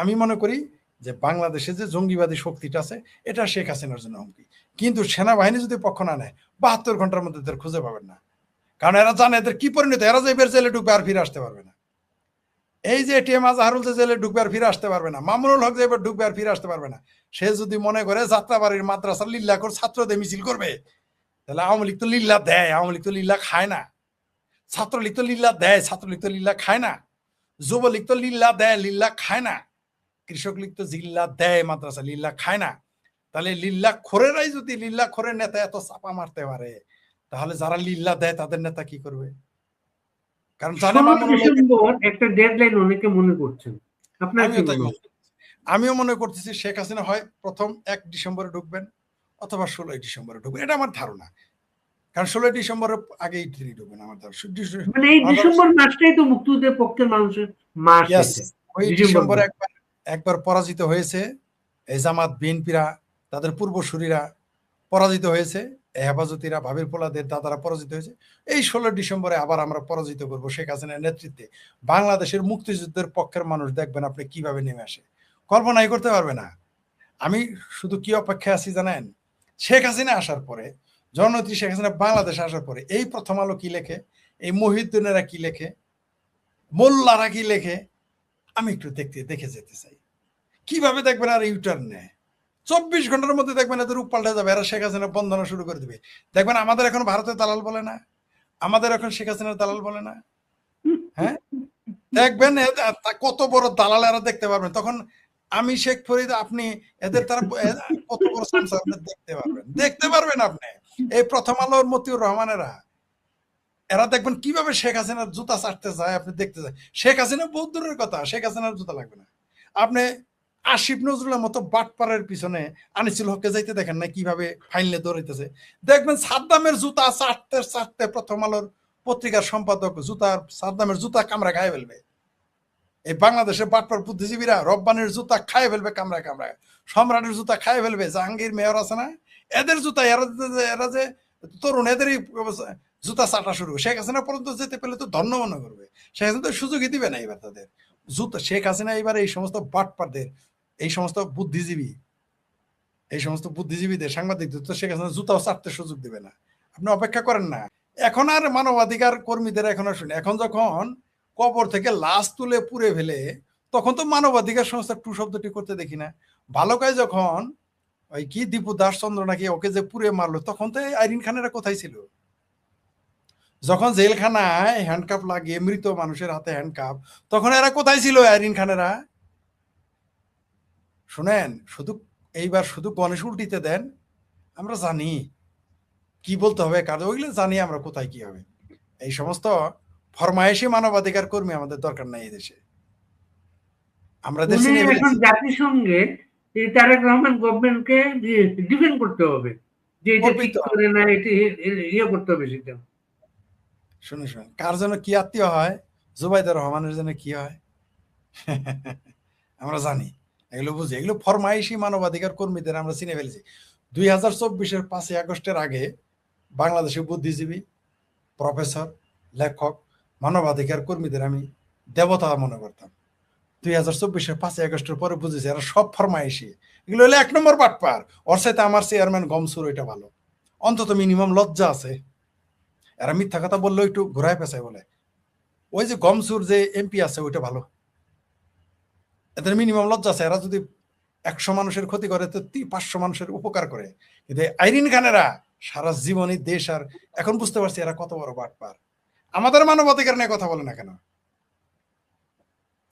আমি মনে করি যে বাংলাদেশে যে জঙ্গিবাদী শক্তিটা আছে, এটা শেখ হাসিনার জন্য হুমকি। কিন্তু সেনাবাহিনী যদি পক্ষ না নেয়, 72 ঘন্টার মধ্যে এদের খুঁজে পাবেন না। কারণ এরা জানে এদের কি পরিণত। এরা যে এবার জেলে ঢুকবে আর ফিরে আসতে পারবে না। এই যে এটিএম আজহারুল যে জেলে ঢুকবে আর ফিরে আসতে পারবে না, মামুনুল হক যে এবার ঢুকবে আর ফিরে আসতে পারবে না। সে যদি মনে করে যাত্রাবাড়ির মাদ্রাসার লিল্লা করে ছাত্রদের মিছিল করবে, তাহলে আওয়ামী লীগ তো লিল্লা দেয়, আওয়ামী লীগ তো লিল্লা খায় না। ছাত্রলীগ তো লিল্লা দেয়, ছাত্রলীগ তো লিল্লা খায় না। যুবলীগ তো লিল্লা দেয়, লিল্লা খায় না। কৃষক লীগ তো জিল্লা দেয়, মাদ্রাসা লিল্লা খায় না। তাহলে লিল্লা খোরেরাই যদি লিল্লা খোরের নেতা এত চাপা মারতে পারে, তাহলে যারা লিল্লা দেয় তাদের নেতা কি করবে? কারণ একটা ডেডলাইন অনেকে মনে করছেন, আমিও মনে করতেছি শেখ হাসিনা হয় প্রথম 1 ডিসেম্বরে ঢুকবেন অথবা 16 ডিসেম্বরে ঢুকবেন, এটা আমার ধারণা। কারণ 16 ডিসেম্বরের আগেই তিনি ঢুকবেন আমার ধারণা। মানে এই ডিসেম্বর মাসটাই তো মুক্তিযুদ্ধের পক্ষের মানুষের মাস। ওই ডিসেম্বরে একবার পরাজিত হয়েছে এই জামাত বিএনপিরা, তাদের পূর্বসূরীরা পরাজিত হয়েছে, হেফাজতিরা, ভাবির পোলাদের দাদারা পরাজিত হয়েছে। এই 16 ডিসেম্বরে আবার আমরা পরাজিত করব শেখ হাসিনার নেতৃত্বে। বাংলাদেশের মুক্তিযুদ্ধের পক্ষের মানুষ দেখবেন আপনি কিভাবে নেমে আসে, কল্পনাই করতে পারবে না। আমি শুধু কি অপেক্ষায় আছি জানেন? শেখ হাসিনা আসার পরে জননেত্রী শেখ হাসিনা বাংলাদেশে আসার পরে এই প্রথম আলো কি লেখে, এই মহিউদ্দিনেরা কি লেখে, মোল্লারা কি লেখে, আমি একটু দেখে যেতে চাই। কিভাবে দেখবেন আর ইউটার্ন নেয়, 24 ঘন্টার মধ্যে দেখবেন এদের রূপ পাল্টে যাবে, এরা শেখ হাসিনা বন্দনা শুরু করে দিবে। দেখবেন আমাদের এখন ভারতের দালাল বলে না, আমাদের এখন শেখ হাসিনার দালাল বলে না। হ্যাঁ, দেখবেন কত বড় দালাল এরা দেখতে পারবেন তখন। আমি শেখ ফরিদ, আপনি এদের তারা কত বড় সামসা আপনি দেখতে পারবেন আপনি। এই প্রথম আলোর মতিউর রহমানেরা, এরা দেখবেন কিভাবে শেখ হাসিনার জুতা চাটতে যায়, আপনি দেখতে যায়। শেখ হাসিনা বহুত দূরের কথা, শেখ হাসিনার জুতা লাগবে না। আপনি আসিফ নজরুলের মতো বাটপাড়ের পিছনে আনিসুল হককে যাইতে দেখেন না কিভাবে ফাইলে দৌড়াইতেছে। দেখবেন সাদ্দামের জুতা চাটতে চাটতে প্রথম আলোর পত্রিকার সম্পাদক সাদ্দামের জুতা কামড়া খায় ফেলবে। এই বাংলাদেশের বাটপার বুদ্ধিজীবীরা রব্বানির জুতা খায় ফেলবে কামড়ায় কামড়ায়, সম্রাটের জুতা খায় ফেলবে, জাহাঙ্গীর মেয়র আছে না, এদের জুতা, এরা যে তরুণ, এদেরই জুতা চাটা শুরু। শেখ হাসিনা পর্যন্ত যেতে পেলে তো ধন্য মনে করবে, শেখ হাসিনা তো সুযোগই দিবে না এবার তাদের জুতা। শেখ হাসিনা এবার এই সমস্ত বাটপারদের, এই সমস্ত বুদ্ধিজীবীদের, সাংবাদিকদের তো শেখ হাসিনা জুতাও চাটতে সুযোগ দিবে না। আপনি অপেক্ষা করেন না। এখন আর মানবাধিকার কর্মীদের এখন আর শুনি, এখন যখন কবর থেকে লাশ তুলে পুড়ে ফেলে তখন তো মানবাধিকার সংস্থা টু শব্দটি করতে দেখি না। ভালো কাজ যখন ওই কি দীপু দাস চন্দ্র নাকি ওকে যে পুড়ে মারলো, তখন তো আইরিন খানেরা কোথায় ছিল? যখন জেলখানায় হ্যান্ডকাপ লাগিয়ে মৃত মানুষের হাতে হ্যান্ডকাপ, তখন এরা কোথায় ছিল আইরিন খানেরা? শুনেন, এইবার শুধু গণেশ উল্টিতে দেন, আমরা জানি কি বলতে হবে, কারণ ওইগুলো জানি আমরা কোথায় কি হবে। এই সমস্ত ফরমায়েশি মানবাধিকার কর্মী আমাদের দরকার নাই এই দেশে। আমরা দেশে এখন জাতিসংঘে এই তারেক রহমান গভর্নমেন্টকে ডিফেন্ড করতে হবে যে এটা ঠিক করে না, এটা ইয়ে করতে হবে সেটা। শুনে কার জন্য কি আত্মীয় হয়, জুবাইদুর রহমানের জন্য কি হয় আমরা জানি, এগুলো বুঝি। এগুলো ফরমাইশি মানবাধিকার কর্মীদের আমরা চিনে ফেলেছি। 2024-এর 5ই আগস্টের আগে বাংলাদেশের বুদ্ধিজীবী, প্রফেসর, লেখক, মানবাধিকার কর্মীদের আমি দেবতা মনে করতাম। 2024-এর 5ই আগস্টের পরে বুঝেছি এরা সব ফরমাইশি। এগুলো হলো 1 নম্বর বাটপার। ওর সাথে আমার চেয়ারম্যান গমসুর ওইটা ভালো, অন্তত মিনিমাম লজ্জা আছে। এরা মিথ্যা কথা বললেও একটু ঘোরায় পেঁচায় বলে। ওই যে গমসুর যে এমপি আছে ওইটা ভালো, এদের মিনিমাম লজ্জা আছে। এরা যদি 100 মানুষের ক্ষতি করে তো 500 মানুষের উপকার করে। কিন্তু আইরিন খানেরা সারা জীবনই দেশ, আর এখন বুঝতে পারছি এরা কত বড় বাটপার। আমাদের মানবাধিকার নিয়ে কথা বলে না কেন?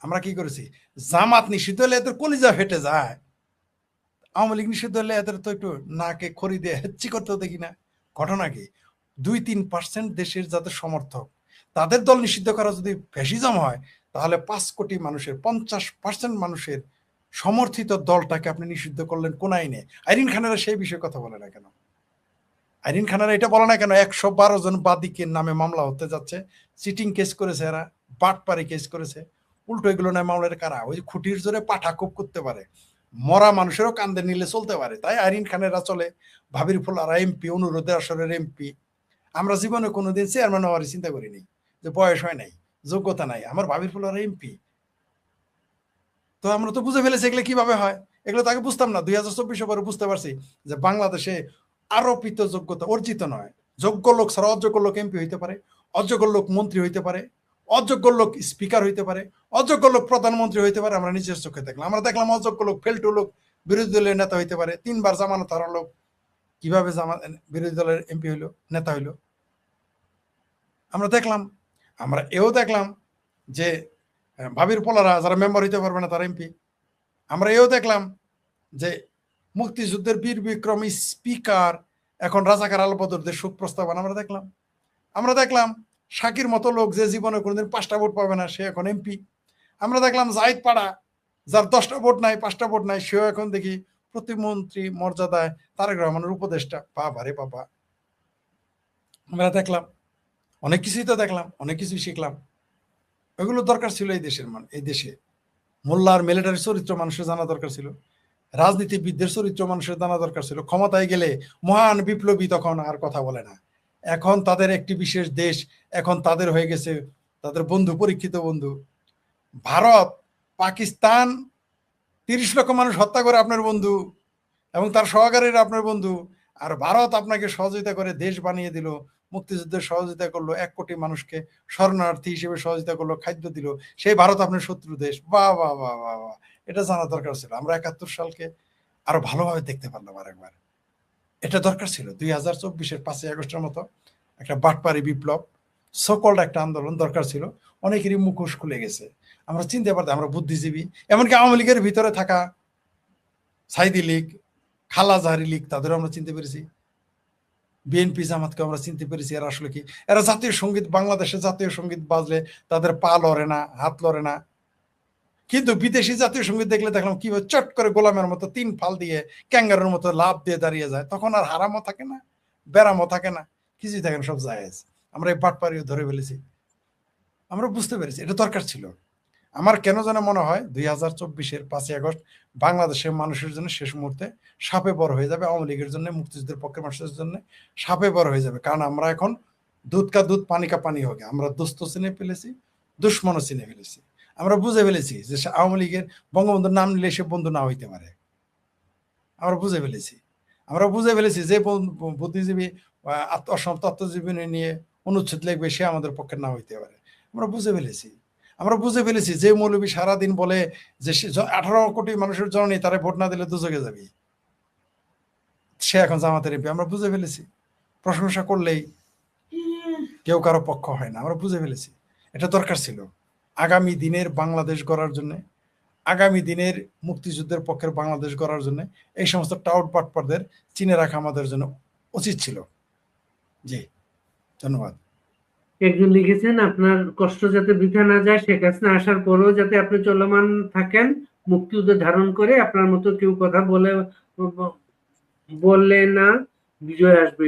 আমরা কি করেছি? জামাত নিষিদ্ধ হলে এদের কলিজা ফেটে যায়, আওয়ামী লীগ নিষিদ্ধ হলে এদের তো একটু নাকে খড়ি দিয়ে হেচ্ছি করতেও দেখি না। ঘটনা কি? 2-3% দেশের যাদের সমর্থক, তাদের দল নিষিদ্ধ করা যদি ফ্যাসিজম হয়, তাহলে 5 কোটি মানুষের 50% মানুষের সমর্থিত দলটাকে আপনি নিষিদ্ধ করলেন কোন আইনে? আইরিন খানেরা সেই বিষয়ে কথা বলে না কেন? আইরিন খানেরা এটা বলে না কেন 112 জন বাদীকে নামে মামলা হতে যাচ্ছে, চিটিং কেস করেছে এরা, বাটপারি কেস করেছে। উল্টো এগুলো নয় মামলার কারা? ওই খুঁটির জোরে পাঠা খুব করতে পারে, মরা মানুষেরও কান্দে নিলে চলতে পারে, তাই আইরিন খানেরা চলে। ভাবির ফুলারা এমপি, অনুরোধের আসরের এমপি। আমরা জীবনে কোনোদিন চেয়ারম্যান হওয়ার চিন্তা করিনি, যে বয়স হয় নাই, যোগ্যতা নাই, আমার ভাবির ফুলারা এমপি। তো আমরা তো বুঝে ফেলেছি এগুলো কিভাবে হয়। এগুলো তাকে বুঝতাম না। 2024 পরে বুঝতে পারছি যে বাংলাদেশে আরোপিত যোগ্যতা অর্জিত নয়। যোগ্য লোক ছাড়া অযোগ্য লোক এমপি হইতে পারে, অযোগ্য লোক মন্ত্রী হইতে পারে, অযোগ্য লোক স্পিকার হইতে পারে, অযোগ্য লোক প্রধানমন্ত্রী হইতে পারে। আমরা নিজের চোখে দেখলাম। আমরা দেখলাম অযোগ্য লোক, ফেলটু লোক বিরোধী দলের নেতা হইতে পারে। 3 বার জামানত হারা লোক কিভাবে বিরোধী দলের এমপি হইলো, নেতা হইলো, আমরা দেখলাম। আমরা এও দেখলাম যে ভাবির পোলারা যারা মেম্বার হইতে পারবে না তারা এমপি। আমরা এও দেখলাম যে মুক্তিযুদ্ধের বীর বিক্রমী স্পিকার এখন রাজাকার আলবদরদের শোক প্রস্তাবনা আমরা দেখলাম শাকির মতো লোক যে জীবনে কোনোদিন 5টা ভোট পাবে না, সে এখন এমপি। আমরা দেখলাম জাহিদ পাড়া, যার 10টা ভোট নাই, 5টা ভোট নাই, সেও এখন দেখি প্রতিমন্ত্রী মর্যাদায়, তারেক রহমানের উপদেষ্টা। বাবা রে বাবা, আমরা দেখলাম অনেক কিছুই তো দেখলাম, অনেক কিছুই শিখলাম। এগুলো দরকার ছিল এই দেশে। মোল্লা আর মিলিটারি চরিত্র মানুষের জানা দরকার ছিল, রাজনীতিবিদদের চরিত্র মানুষের জানা দরকার ছিল। ক্ষমতায় গেলে মহান বিপ্লবী তখন আর কথা বলে না। এখন তাদের একটি বিশেষ দেশ, এখন তাদের হয়ে গেছে তাদের বন্ধু, পরীক্ষিত বন্ধু। ভারত, পাকিস্তান 30 লক্ষ মানুষ হত্যা করে আপনার বন্ধু, এবং তার সহকারীরা আপনার বন্ধু। আর ভারত আপনাকে সহযোগিতা করে দেশ বানিয়ে দিল, মুক্তিযুদ্ধের সহযোগিতা করলো, 1 কোটি মানুষকে শরণার্থী হিসেবে সহযোগিতা করলো, খাদ্য দিল, সেই ভারত আপনার শত্রু দেশ। বাহ বাহ বাহ বাহ বাহ, এটা জানা দরকার ছিল। আমরা 71 সালকে আরো ভালোভাবে দেখতে পারলাম আরেকবার। এটা দরকার ছিল 2024-এর 5ই আগস্টের মতো একটা বাটপারি বিপ্লব, সকল একটা আন্দোলন দরকার ছিল। অনেকেরই মুখোশ খুলে গেছে, আমরা চিনতে পারতাম, আমরা বুদ্ধিজীবী, এমনকি আওয়ামী লীগের ভিতরে থাকা সাইদি লীগ, খালাজাহারি লীগ, তাদেরও আমরা চিনতে পেরেছি। বিএনপি জামাতকে আমরা চিনতে পেরেছি এরা আসলে কি। এরা জাতীয় সঙ্গীত, বাংলাদেশে জাতীয় সঙ্গীত বাজলে তাদের পা লড়ে না, হাত লড়ে না, কিন্তু বিদেশি জাতীয় সঙ্গীত দেখলে দেখলাম কিভাবে চট করে গোলামের মতো 3 ফাল দিয়ে ক্যাঙ্গারুর মতো লাভ দিয়ে দাঁড়িয়ে যায়। তখন আর হারামও থাকে না, ব্যারামও থাকে না, কিছুই থাকে না, সব জায়েজ। আমরা এই বাটপাড়িও ধরে ফেলেছি, আমরা বুঝতে পেরেছি এটা দরকার ছিল। আমার কেন যেন মনে হয় 2024-এর 5ই আগস্ট বাংলাদেশের মানুষের জন্য শেষ মুহূর্তে সাপে বড় হয়ে যাবে, আওয়ামী লীগের জন্য, মুক্তিযুদ্ধের পক্ষের মানুষের জন্য সাপে বড় হয়ে যাবে। কারণ আমরা এখন দুধ কা দুধ পানি কা পানি হবে। আমরা দোস্ত চিনে ফেলেছি, দুশ্মনও চিনে ফেলেছি। আমরা বুঝে ফেলেছি যে আওয়ামী লীগের বঙ্গবন্ধুর নাম নিলে সে বন্ধু না হইতে পারে। আমরা বুঝে ফেলেছি, আমরা বুঝে ফেলেছি যে বুদ্ধিজীবী তত্ত্বজীবনী নিয়ে অনুচ্ছেদ লিখবে সে আমাদের পক্ষে না হইতে পারে। আমরা বুঝে ফেলেছি, আমরা বুঝে ফেলেছি যে মৌলবী সারাদিন বলে যে 18 কোটি মানুষের জননী তারা ভোট না দিলে দুজকে যাবি, সে এখন জামাতের এমপি। আমরা বুঝে ফেলেছি, প্রশংসা করলেই কেউ কারো পক্ষ হয় না। আমরা বুঝে ফেলেছি এটা দরকার ছিল আগামী দিনের বাংলাদেশ গড়ার জন্য, আগামী দিনের মুক্তিযুদ্ধের পক্ষের বাংলাদেশ গড়ার জন্য এই সমস্ত টাউট বাটপারদের চিনে রাখা আমাদের জন্য উচিত ছিল। জি, ধন্যবাদ। একজন লিখেছেন আপনার কষ্ট যাতে বৃথা না যায়, শেখ হাসিনা আসার পরেও যাতে আপনি চলমান থাকেন মুক্তিযুদ্ধ ধারণ করে, আপনার মতো কেউ কথা বললে না, বিজয় আসবে।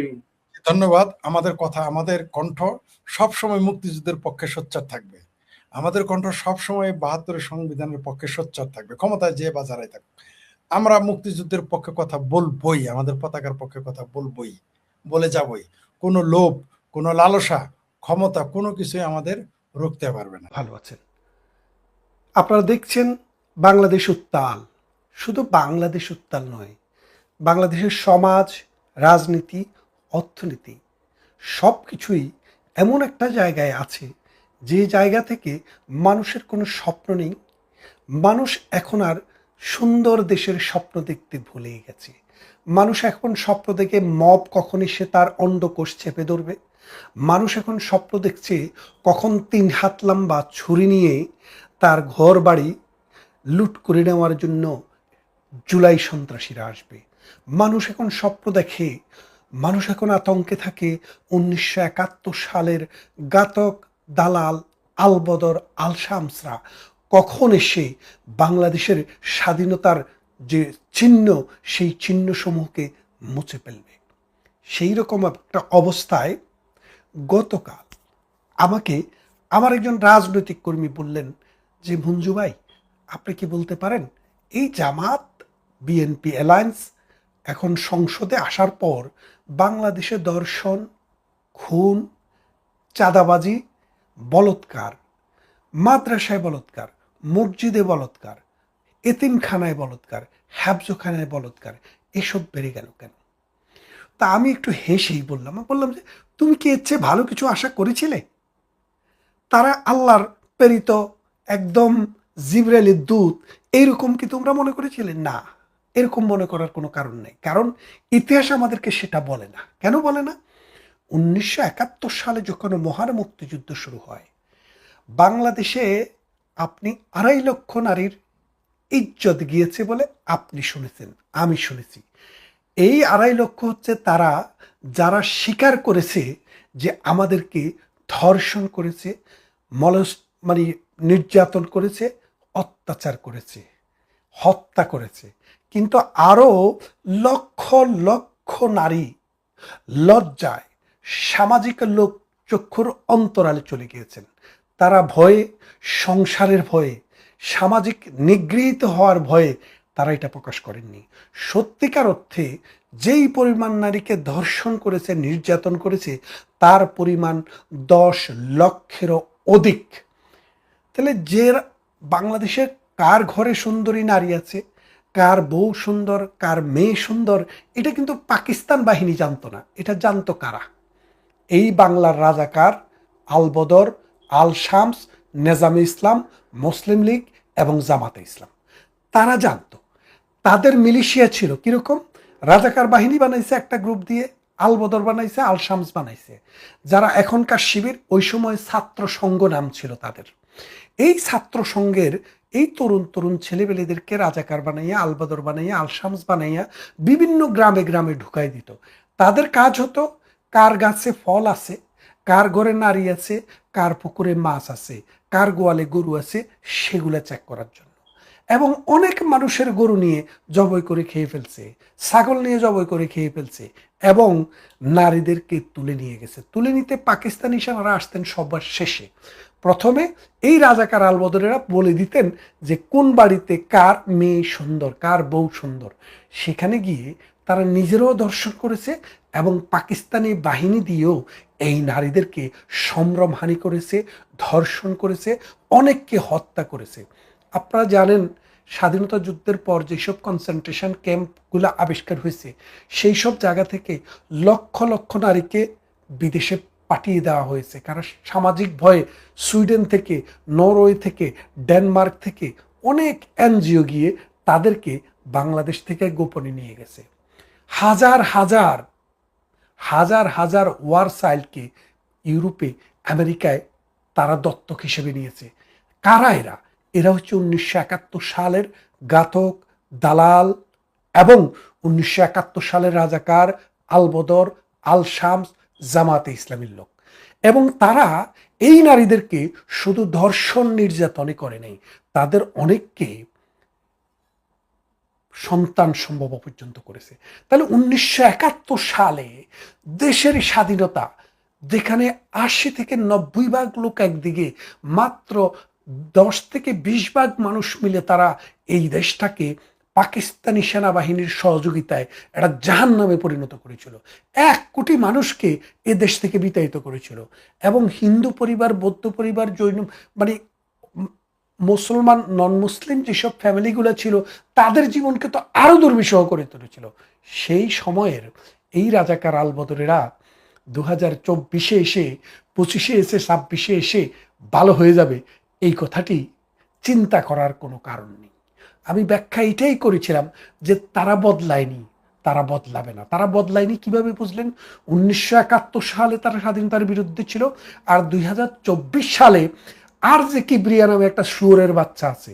ধন্যবাদ। আমাদের কথা, আমাদের কণ্ঠ সবসময় মুক্তিযুদ্ধের পক্ষে সোচ্চার থাকবে, আমাদের কণ্ঠ সবসময় 72-এর সংবিধানের পক্ষে সোচ্চার থাকবে, ক্ষমতায় যে বা যারাই থাকুক। আমরা মুক্তিযুদ্ধের পক্ষে কথা বলবই, আমাদের পতাকার পক্ষে কথা বলবই, বলে যাবই। কোনো লোভ, কোনো লালসা, ক্ষমতা কোনো কিছুই আমাদের রুখতে পারবে না। ভালো আছেন? আপনারা দেখছেন বাংলাদেশ উত্তাল। শুধু বাংলাদেশ উত্তাল নয়, বাংলাদেশের সমাজ, রাজনীতি, অর্থনীতি সব কিছুই এমন একটা জায়গায় আছে যে জায়গা থেকে মানুষের কোনো স্বপ্ন নেই। মানুষ এখন আর সুন্দর দেশের স্বপ্ন দেখতে ভুলে গেছে। মানুষ এখন স্বপ্ন দেখে মব কখন এসে তার অন্ডকোষ চেপে ধরবে। মানুষ এখন স্বপ্ন দেখছে কখন 3 হাত লম্বা ছুরি নিয়ে তার ঘর বাড়ি লুট করে নেওয়ার জন্য জুলাই সন্ত্রাসীরা আসবে। মানুষ এখন স্বপ্ন দেখে, মানুষ এখন আতঙ্কে থাকে 1971 সালের ঘাতক দালাল আলবদর আল শামসরা কখন এসে বাংলাদেশের স্বাধীনতার যে চিহ্ন, সেই চিহ্নসমূহকে মুছে ফেলবে। সেই রকম একটা অবস্থায় গতকাল আমাকে আমার একজন রাজনৈতিক কর্মী বললেন যে মঞ্জু ভাই, আপনি কি বলতে পারেন এই জামাত বিএনপি অ্যালায়েন্স এখন সংসদে আসার পর বাংলাদেশে দর্শন, খুন, চাঁদাবাজি, বলৎকার, মাদ্রাসায় বলৎকার, মসজিদে বলৎকার, এতিমখানায় বলৎকার, হ্যাবজখানায় বলৎকার, এসব বেড়ে গেল কেন? তা আমি একটু হেসেই বললাম যে তুমি কি এর চেয়ে ভালো কিছু আশা করেছিলে? তারা আল্লাহর প্রেরিত একদম জিবরাইলের দূত, এইরকম কি তোমরা মনে করেছিলে? না, এরকম মনে করার কোনো কারণ নেই, কারণ ইতিহাস আমাদেরকে সেটা বলে না। কেন বলে না? 1971 সালে যখন মহান মুক্তিযুদ্ধ শুরু হয়, বাংলাদেশে আপনি 2.5 লক্ষ নারীর ইজ্জত গিয়েছে বলে আপনি শুনেছেন, আমি শুনেছি। এই 2.5 লক্ষ হচ্ছে তারা যারা স্বীকার করেছে যে আমাদেরকে ধর্ষণ করেছে, মানে নির্যাতন করেছে, অত্যাচার করেছে, হত্যা করেছে। কিন্তু আরো লক্ষ লক্ষ নারী লজ্জায় সামাজিক লোক চক্ষুর অন্তরালে চলে গিয়েছেন। তারা ভয়ে, সংসারের ভয়ে, সামাজিক নিগৃহীত হওয়ার ভয়ে তারা এটা প্রকাশ করেননি। সত্যিকার অর্থে যেই পরিমাণ নারীকে ধর্ষণ করেছে, নির্যাতন করেছে, তার পরিমাণ 10 লক্ষেরও অধিক। তাহলে যে বাংলাদেশের কার ঘরে সুন্দরী নারী আছে, কার বউ সুন্দর, কার মেয়ে সুন্দর, এটা কিন্তু পাকিস্তান বাহিনী জানতো না, এটা জানতো কারা? এই বাংলার রাজাকার, আল বদর, আল শামস, নেজামে ইসলাম, মুসলিম লীগ এবং জামাতে ইসলাম, তারা জানতো। তাদের মিলিশিয়া ছিল কিরকম? রাজাকার বাহিনী বানাইছে একটা গ্রুপ দিয়ে, আল বদর বানাইছে, আল শামস বানাইছে, যারা এখনকার শিবির, ওই সময় ছাত্র সংঘ নাম ছিল তাদের। এই ছাত্র সংঘের এই তরুণ তরুণ ছেলেবেলেদেরকে রাজাকার বানাইয়া, আল বদর বানাইয়া, আল শামস বানাইয়া বিভিন্ন গ্রামে গ্রামে ঢুকাই দিত। তাদের কাজ হতো কার গাছে ফল আছে, কার ঘরে নারী আছে, কার পুকুরে মাছ আছে, কার গোয়ালে গরু আছে, সেগুলা চেক করার জন্য। এবং অনেক মানুষের গরু নিয়ে জবাই করে খেয়ে ফেলছে, ছাগল নিয়ে জবাই করে খেয়ে ফেলছে, এবং নারীদেরকে তুলে নিয়ে গেছে। তুলে নিতে পাকিস্তানি সেনারা আসতেন সবার শেষে। প্রথমে এই রাজাকার আলবদরেরা বলে দিতেন যে কোন বাড়িতে কার মেয়ে সুন্দর, কার বউ সুন্দর। সেখানে গিয়ে তারা নিজেরাও দর্শন করেছে এবং পাকিস্তানি বাহিনী দিয়েও এই নারীদেরকে সম্ভ্রমহানি করেছে, ধর্ষণ করেছে, অনেককে হত্যা করেছে। আপনারা জানেন স্বাধীনতা যুদ্ধের পর যেসব কনসেন্ট্রেশন ক্যাম্পগুলো আবিষ্কার হয়েছে, সেই সব জায়গা থেকে লক্ষ লক্ষ নারীকে বিদেশে পাঠিয়ে দেওয়া হয়েছে। কারণ সামাজিক ভয়ে সুইডেন থেকে, নরওয়ে থেকে, ডেনমার্ক থেকে অনেক এনজিও গিয়ে তাদেরকে বাংলাদেশ থেকে গোপনে নিয়ে গেছে। হাজার হাজার হাজার হাজার ওয়ার চাইল্ডকে ইউরোপে, আমেরিকায় তারা দত্তক হিসেবে নিয়েছে। কারা এরা? এরা হচ্ছে 1971 সালের ঘাতক, দালাল এবং 1971 সালের রাজাকার, আল বদর, আল শামস, জামাতে ইসলামীর লোক। এবং তারা এই নারীদেরকে শুধু ধর্ষণ নির্যাতনই করে নাই, তাদের অনেককে সন্তান সম্ভব পর্যন্ত করেছে। তাহলে 1971 সালে দেশের স্বাধীনতা, যেখানে 80 থেকে 90% লোক একদিকে, মাত্র 10 থেকে 20% মানুষ মিলে তারা এই দেশটাকে পাকিস্তানি সেনাবাহিনীর সহযোগিতায় একটা জাহান্নামে পরিণত করেছিল। 1 কোটি মানুষকে এ দেশ থেকে বিতাড়িত করেছিল। এবং হিন্দু পরিবার, বৌদ্ধ পরিবার, জৈন, মানে মুসলমান, নন মুসলিম যেসব ফ্যামিলিগুলো ছিল, তাদের জীবনকে তো আরো দুর্বিষহ করে তুলেছিল। সেই সময়ের এই রাজাকার আলবদরেরা 2024-এ এসে, 25-এ এসে, 26-এ এসে ভালো হয়ে যাবে, এই কথাটি চিন্তা করার কোনো কারণ নেই। আমি ব্যাখ্যা এটাই করেছিলাম যে তারা বদলায়নি, তারা বদলাবে না। তারা বদলায়নি কিভাবে বুঝলেন? 1971 সালে তারা স্বাধীনতার বিরুদ্ধে ছিল, আর 2024 সালে আর যে কিবরিয়া নামে একটা শুয়োরের বাচ্চা আছে,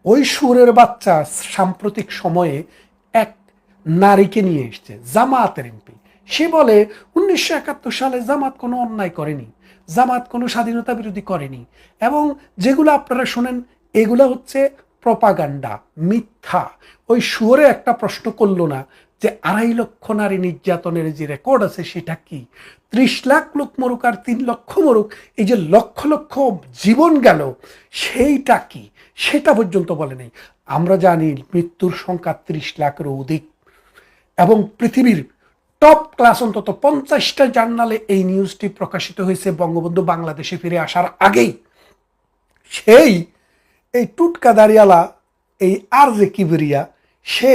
ওই শুয়োরের বাচ্চা সাম্প্রতিক সময়ে এক নারীকে নিয়ে এসছে, জামাতের এমপি। সে বলে 1971 সালে জামাত কোনো অন্যায় করেনি, জামাত কোনো স্বাধীনতা বিরোধী করেনি, এবং যেগুলো আপনারা শোনেন এগুলো হচ্ছে প্রপাগান্ডা, মিথ্যা। ওই শুয়োরে একটা প্রশ্ন করলো না যে 2.5 লক্ষ নারী নির্যাতনের যে রেকর্ড আছে সেটা কি? 30 লাখ লোক মরুক আর 3 লক্ষ মরুক, এই যে লক্ষ লক্ষ জীবন গেল, সেইটা কি? সেটা পর্যন্ত বলে নেই। আমরা জানি মৃত্যুর সংখ্যা 30 লাখেরও অধিক, এবং পৃথিবীর টপ ক্লাস অন্তত 50টা জার্নালে এই নিউজটি প্রকাশিত হয়েছে বঙ্গবন্ধু বাংলাদেশে ফিরে আসার আগেই। সেই এই টুটকা দাঁড়িয়ালা, এই আর যে কিবরিয়া, সে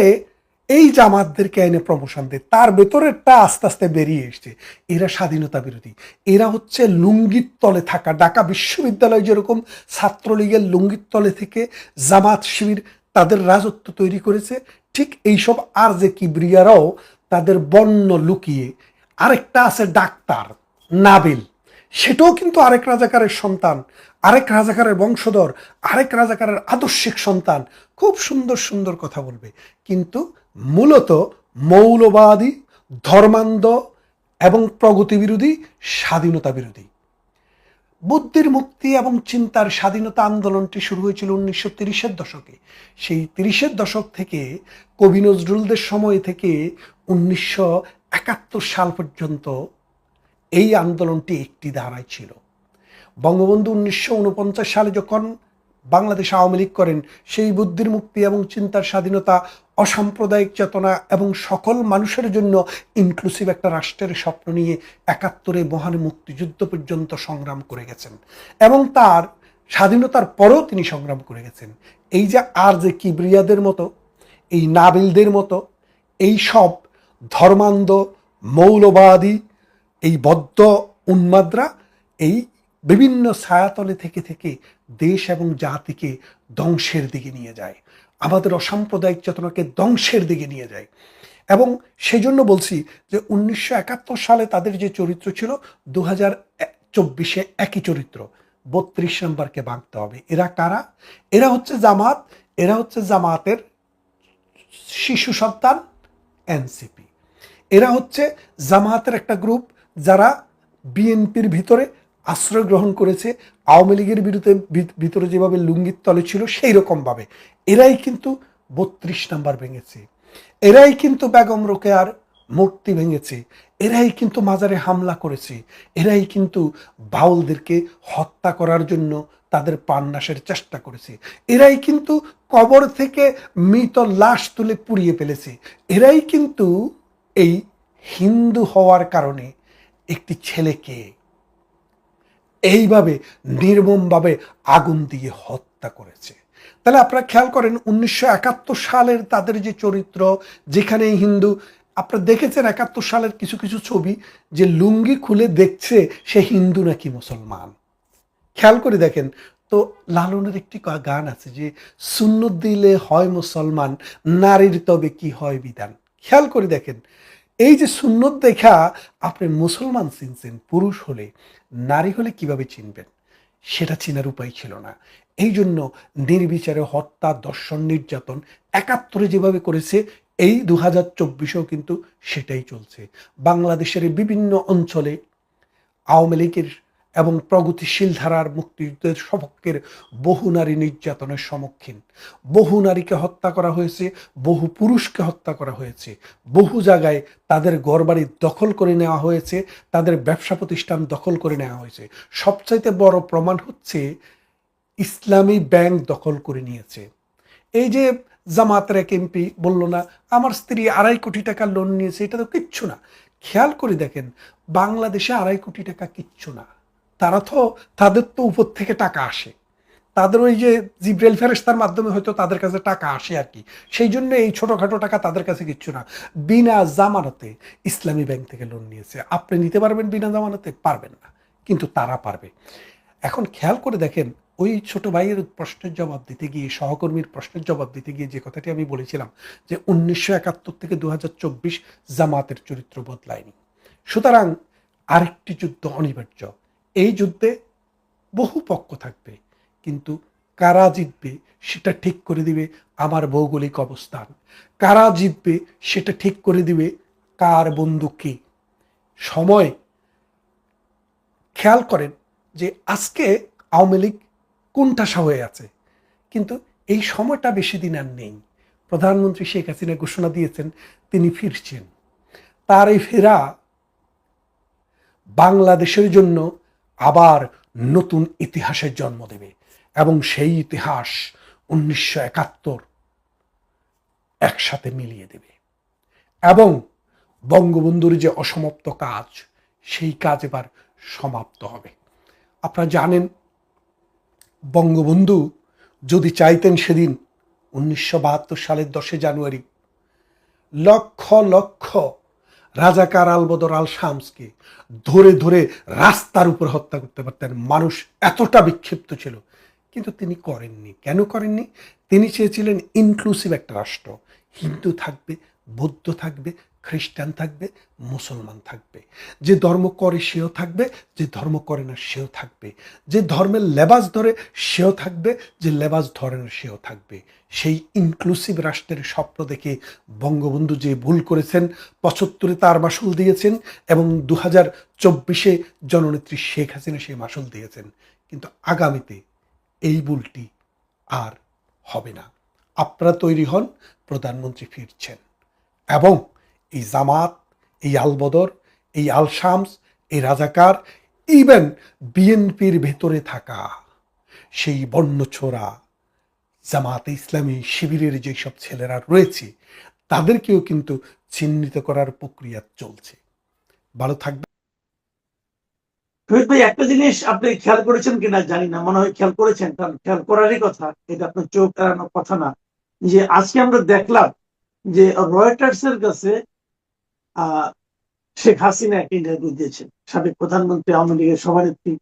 এই জামাতদেরকে এনে প্রমোশন দেয়। তার ভেতরেরটা আস্তে আস্তে বেরিয়ে এসছে। এরা স্বাধীনতা বিরোধী, এরা হচ্ছে লুঙ্গির তলে থাকা। ঢাকা বিশ্ববিদ্যালয় যেরকম ছাত্রলীগের লুঙ্গির তলে থেকে জামাত শিবির তাদের রাজত্ব তৈরি করেছে, ঠিক এইসব আর যে কিবরিয়ারাও তাদের বর্ণ লুকিয়ে। আরেকটা আছে ডাক্তার নাবিল, সেটাও কিন্তু আরেক রাজাকারের সন্তান, আরেক রাজাকারের বংশধর, আরেক রাজাকারের আদর্শিক সন্তান। খুব সুন্দর সুন্দর কথা বলবে, কিন্তু মূলত মৌলবাদী, ধর্মান্ধ এবং প্রগতি বিরোধী, স্বাধীনতা বিরোধী। বুদ্ধির মুক্তি এবং চিন্তার স্বাধীনতা আন্দোলনটি শুরু হয়েছিল 1930-এর দশকে। সেই 30-এর দশক থেকে কবি নজরুলদের সময় থেকে 1971 সাল পর্যন্ত এই আন্দোলনটি একটি ধারায় ছিল। বঙ্গবন্ধু 1949 সালে যখন বাংলাদেশ আওয়ামী লীগ করেন, সেই বুদ্ধির মুক্তি এবং চিন্তার স্বাধীনতা, অসাম্প্রদায়িক চেতনা এবং সকল মানুষের জন্য ইনক্লুসিভ একটা রাষ্ট্রের স্বপ্ন নিয়ে 71-এ মহান মুক্তিযুদ্ধ পর্যন্ত সংগ্রাম করে গেছেন, এবং তার স্বাধীনতার পরেও তিনি সংগ্রাম করে গেছেন। এই যে আর যে কিবরিয়াদের মতো এই নাবিলদের মতো এই সব ধর্মান্ধ মৌলবাদী এই বদ্ধ উন্মাদরা এই বিভিন্ন ছায়াতলে থেকে থেকে দেশ এবং জাতিকে ধ্বংসের দিকে নিয়ে যায়, আমাদের অসাম্প্রদায়িক চেতনাকে ধ্বংসের দিকে নিয়ে যায়। এবং সেই জন্য বলছি যে 1971 সালে তাদের যে চরিত্র ছিল 2024 একই চরিত্র, 32 নম্বরকে ভাঙতে হবে। এরা কারা? এরা হচ্ছে জামাত, এরা হচ্ছে জামাতের শিশু সন্তান এনসিপি। এরা হচ্ছে জামাতের একটা গ্রুপ যারা বিএনপির ভিতরে আশ্রয় গ্রহণ করেছে, আওয়ামী লীগের ভিতরে যেভাবে লুঙ্গির তলে ছিল সেই রকমভাবে এরাই কিন্তু 32 নাম্বার ভেঙেছে, এরাই কিন্তু বেগম রোকেয়ার মূর্তি ভেঙেছে, এরাই কিন্তু মাজারে হামলা করেছে, এরাই কিন্তু বাউলদেরকে হত্যা করার জন্য তাদের প্রাণনাশের চেষ্টা করেছে, এরাই কিন্তু কবর থেকে মৃত লাশ তুলে পুড়িয়ে ফেলেছে, এরাই কিন্তু এই হিন্দু হওয়ার কারণে একটি ছেলেকে এইভাবে নির্মমভাবে আগুন দিয়ে হত্যা করেছে। তাহলে আপনারা খেয়াল করেন 1971 সালের তাদের যে চরিত্র, যেখানে হিন্দু, আপনারা দেখেছেন 71 সালের কিছু কিছু ছবি যে লুঙ্গি খুলে দেখছে সে হিন্দু নাকি মুসলমান। খেয়াল করে দেখেন তো, লালনের একটি গান আছে যে সুন্নত দিলে হয় মুসলমান, নারীর তবে কি হয় বিধান। খেয়াল করে দেখেন, এই যে সুন্নত দেখা আপনি মুসলমান চিনছেন, পুরুষ হলে, নারী হলে কিভাবে চিনবেন? সেটা চিনার উপায় ছিল না। এই জন্য নির্বিচারে হত্যা, দর্শন, নির্যাতন 71-এ যেভাবে করেছে এই 2024-এও কিন্তু সেটাই চলছে। বাংলাদেশের বিভিন্ন অঞ্চলে আওয়ামী লীগের এবং প্রগতিশীল ধারার মুক্তিযুদ্ধের সপক্ষের বহু নারী নির্যাতনের সম্মুখীন, বহু নারীকে হত্যা করা হয়েছে, বহু পুরুষকে হত্যা করা হয়েছে, বহু জায়গায় তাদের ঘরবাড়ি দখল করে নেওয়া হয়েছে, তাদের ব্যবসা প্রতিষ্ঠান দখল করে নেওয়া হয়েছে। সবচাইতে বড় প্রমাণ হচ্ছে ইসলামী ব্যাংক দখল করে নিয়েছে। এই যে জামাতের এক এমপি বলল না আমার স্ত্রী 2.5 কোটি টাকা লোন নিয়েছে, এটা তো কিচ্ছু না। খেয়াল করে দেখেন বাংলাদেশে 2.5 কোটি টাকা কিচ্ছু না। তাদের তো উপর থেকে টাকা আসে, তাদের ওই যে জিব্রাইল ফেরেশতার মাধ্যমে হয়তো তাদের কাছে টাকা আসে আর কি, সেই জন্য এই ছোটখাটো টাকা তাদের কাছে কিচ্ছু না। বিনা জামানতে ইসলামী ব্যাংক থেকে লোন নিয়েছে। আপনি নিতে পারবেন বিনা জামানতে? পারবেন না, কিন্তু তারা পারবে। এখন খেয়াল করে দেখেন ওই ছোট ভাইয়ের প্রশ্নের জবাব দিতে গিয়ে, সহকর্মীর প্রশ্নের জবাব দিতে গিয়ে যে কথাটি আমি বলেছিলাম যে 1971 থেকে 2024 জামাতের চরিত্র বদলায়নি। সুতরাং আরেকটি যুদ্ধ অনিবার্য। এই যুদ্ধে বহু পক্ষ থাকবে, কিন্তু কারা জিতবে সেটা ঠিক করে দিবে আমার ভৌগোলিক অবস্থান, কারা জিতবে সেটা ঠিক করে দিবে কার বন্দুক কি। সময় খেয়াল করেন যে আজকে আওয়ামী লীগ কোণঠাসা হয়ে আছে, কিন্তু এই সময়টা বেশি দিন আর নেই। প্রধানমন্ত্রী শেখ হাসিনা ঘোষণা দিয়েছেন তিনি ফিরছেন। তার এই ফেরা বাংলাদেশের জন্য আবার নতুন ইতিহাসের জন্ম দেবে, এবং সেই ইতিহাস 1971 একসাথে মিলিয়ে দেবে, এবং বঙ্গবন্ধুর যে অসমাপ্ত কাজ সেই কাজ এবার সমাপ্ত হবে। আপনারা জানেন বঙ্গবন্ধু যদি চাইতেন সেদিন 1972 সালের 10 জানুয়ারি লক্ষ লক্ষ রাজাকার আলবদর আল শামসকে ধরে ধরে রাস্তার উপর হত্যা করতে পারতেন। মানুষ এতটা বিক্ষিপ্ত ছিল, কিন্তু তিনি করেননি। কেন করেননি? তিনি চেয়েছিলেন ইনক্লুসিভ একটা রাষ্ট্র, হিন্দু থাকবে, বৌদ্ধ থাকবে, খ্রিস্টান থাকবে, মুসলমান থাকবে, যে ধর্ম করে সেও থাকবে, যে ধর্ম করে না সেও থাকবে, যে ধর্মের লেবাস ধরে সেও থাকবে, যে লেবাস ধরে না সেও থাকবে। সেই ইনক্লুসিভ রাষ্ট্রের স্বপ্ন দেখে বঙ্গবন্ধু যে ভুল করেছেন, 75-এ তার মাসুল দিয়েছেন, এবং 2024-এ জননেত্রী শেখ হাসিনা সেই মাসুল দিয়েছেন। কিন্তু আগামীতে এই ভুলটি আর হবে না। আপনারা তৈরি হন, প্রধানমন্ত্রী ফিরছেন, এবং এই জামাত, এই আলবদর, এই আল শামস, এই রাজাকার, ইভেন বিএনপির ভেতরে থাকা সেই বর্ণছোড়া জামাতে ইসলামী শিবিরের যেসব ছেলেরা রয়েছে তাদেরকেও কিন্তু চিহ্নিত করার প্রক্রিয়া চলছে। ভালো থাকবে। শহীদ ভাই, একটা জিনিস আপনি খেয়াল করেছেন কিনা জানি না, মনে হয় খেয়াল করেছেন, কারণ খেয়াল করারই কথা, এটা আপনার চোখ এড়ানোর কথা না, যে আজকে আমরা দেখলাম যে রয়টার্স এর কাছে শেখ হাসিনা একটা ইন্টারভিউ দিয়েছেন, সাবেক প্রধানমন্ত্রী আওয়ামী লীগের সভানেত্রী।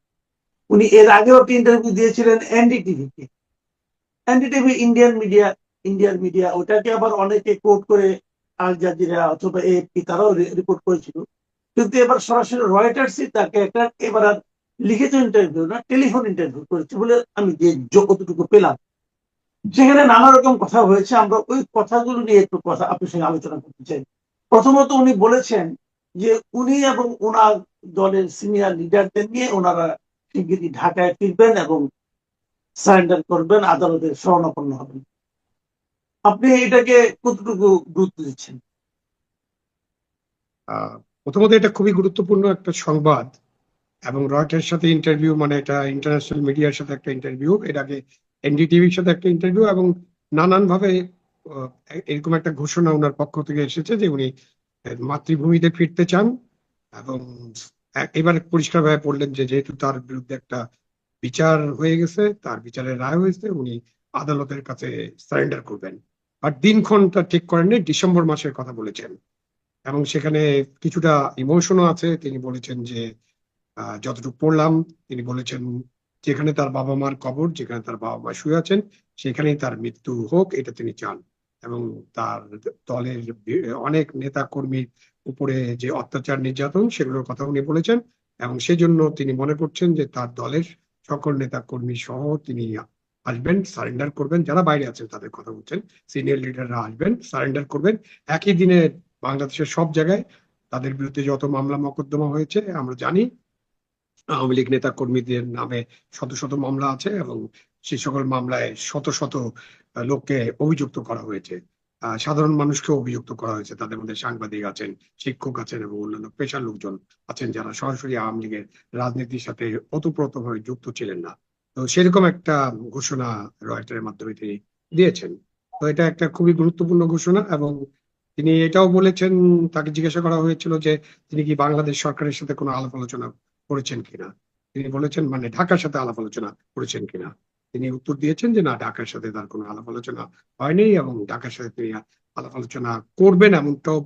উনি এর আগেও একটা ইন্টারভিউ দিয়েছিলেন এনডিটিভিকে। এনডিটিভি ইন্ডিয়ান মিডিয়া, ওটাকে আবার অনেকে কোট করে আল জাজিরা অথবা এএফপি তারাও রিপোর্ট করেছিল। কিন্তু এবার সরাসরি রয়টার্সই তাকে একটা এবার আর লিখিত ইন্টারভিউ না, টেলিফোন ইন্টারভিউ করেছে বলে আমি যে যতটুকু পেলাম। সেখানে নানা রকম কথা হয়েছে, আমরা ওই কথাগুলো নিয়ে একটু কথা আপনার সঙ্গে আলোচনা করতে চাই। প্রথমত উনি বলেছেন যে উনি এবং ওনার দলের সিনিয়র লিডারদের নিয়ে ওনারা শিগগিরই ঢাকায় ফিরবেন এবং সারেন্ডার করবেন, আদালতের শরণাপন্ন হবেন। আপনি এটাকে কতটুকু গুরুত্ব দিচ্ছেন? প্রথমত এটা খুবই গুরুত্বপূর্ণ একটা সংবাদ, এবং রয়টার্স সাথে ইন্টারভিউ মানে এটা ইন্টারন্যাশনাল মিডিয়ার সাথে একটা ইন্টারভিউ, এর আগে এনডিটিভির সাথে একটা ইন্টারভিউ, এবং নানানভাবে এরকম একটা ঘোষণা ওনার পক্ষ থেকে এসেছে যে উনি মাতৃভূমিতে ফিরতে চান। এবং এবার পরিষ্কারভাবে বললেন যে যেহেতু তার বিরুদ্ধে একটা বিচার হয়ে গেছে, তার বিচারের রায় হয়েছে, উনি আদালতের কাছে সারেন্ডার করবেন। আর দিনক্ষণটা ঠিক করেননি, ডিসেম্বর মাসের কথা বলেছেন। এবং সেখানে কিছুটা ইমোশনও আছে। তিনি বলেছেন যে যতটুকু পড়লাম, তিনি বলেছেন যেখানে তার বাবা মার কবর, যেখানে তার বাবা মা শুয়ে আছেন, সেখানেই তার মৃত্যু হোক, এটা তিনি চান। এবং তার দলের অনেক নেতা কর্মীর উপরে যে অত্যাচার নির্যাতন, সেগুলোর কথা উনি বলেছেন। এবং সেজন্য তিনি মনে করছেন যে তার দলের সকল নেতা কর্মী সহ তিনি আসবেন, সারেন্ডার করবেন। যারা বাইরে আছেন তাদের কথা বলছেন, সিনিয়র লিডাররা আসবেন, সারেন্ডার করবেন। একই দিনে বাংলাদেশের সব জায়গায় তাদের বিরুদ্ধে যত মামলা মোকদ্দমা হয়েছে আমরা জানি, আওয়ামী লীগ নেতা কর্মীদের নামে শত শত মামলা আছে, এবং সেই সকল মামলায় শত শত লোককে অভিযুক্ত করা হয়েছে। সাধারণ মানুষকে অভিযুক্ত করা হয়েছে। তাদের মধ্যে সাংবাদিক আছেন, শিক্ষক আছেন, এবং অন্যান্য পেশার লোকজন আছেন যারা সরাসরি আওয়ামী লীগের রাজনীতির সাথে ওতপ্রোতভাবে যুক্ত ছিলেন না। তো সেরকম একটা ঘোষণা রয়টারের মাধ্যমে তিনি দিয়েছেন। তো এটা একটা খুবই গুরুত্বপূর্ণ ঘোষণা। এবং তিনি এটাও বলেছেন, তাকে জিজ্ঞাসা করা হয়েছিল যে তিনি কি বাংলাদেশ সরকারের সাথে কোনো আলাপ আলোচনা করেছেন কিনা। তিনি বলেছেন মানে ঢাকার সাথে আলাপ আলোচনা করেছেন কিনা। তিনি উত্তর দিয়েছেন যে না, ঢাকার সাথে তার কোনো আলাপ আলোচনা হয়নি, এবং ঢাকার সাথে তিনি আলাপ আলোচনা করবেন এমনটাও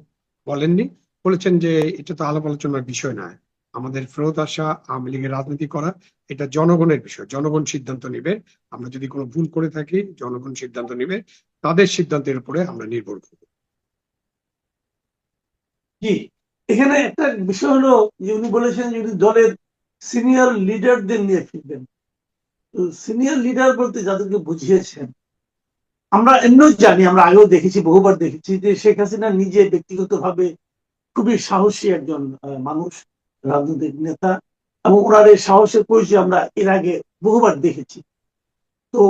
বলেননি। বলেছেন যে এটা তো আলাপ আলোচনার বিষয় নয়, আমাদের ফেরত আসা, আওয়ামী লীগের রাজনীতি করা, এটা জনগণের বিষয়, জনগণ সিদ্ধান্ত নিবে। আমরা যদি কোনো ভুল করে থাকি, জনগণ সিদ্ধান্ত নিবে, তাদের সিদ্ধান্তের উপরে আমরা নির্ভর করব। জি, এখানে একটা বিষয় হলো যে উনি বলেছেন যে উনি দলের সিনিয়র লিডারদের নিয়ে ফিরবেন। সিনিয়র লিডার বলতে যাদেরকে বুঝিয়েছেন, আমরা এমনিও জানি, আমরা আগেও দেখেছি, বহুবার দেখেছি যে শেখ হাসিনা নিজে ব্যক্তিগতভাবে খুবই সাহসী একজন মানুষ, রাজনৈতিক নেতা, এবং ওনার এই সাহসের পরিচয় আমরা এর আগে বহুবার দেখেছি। তো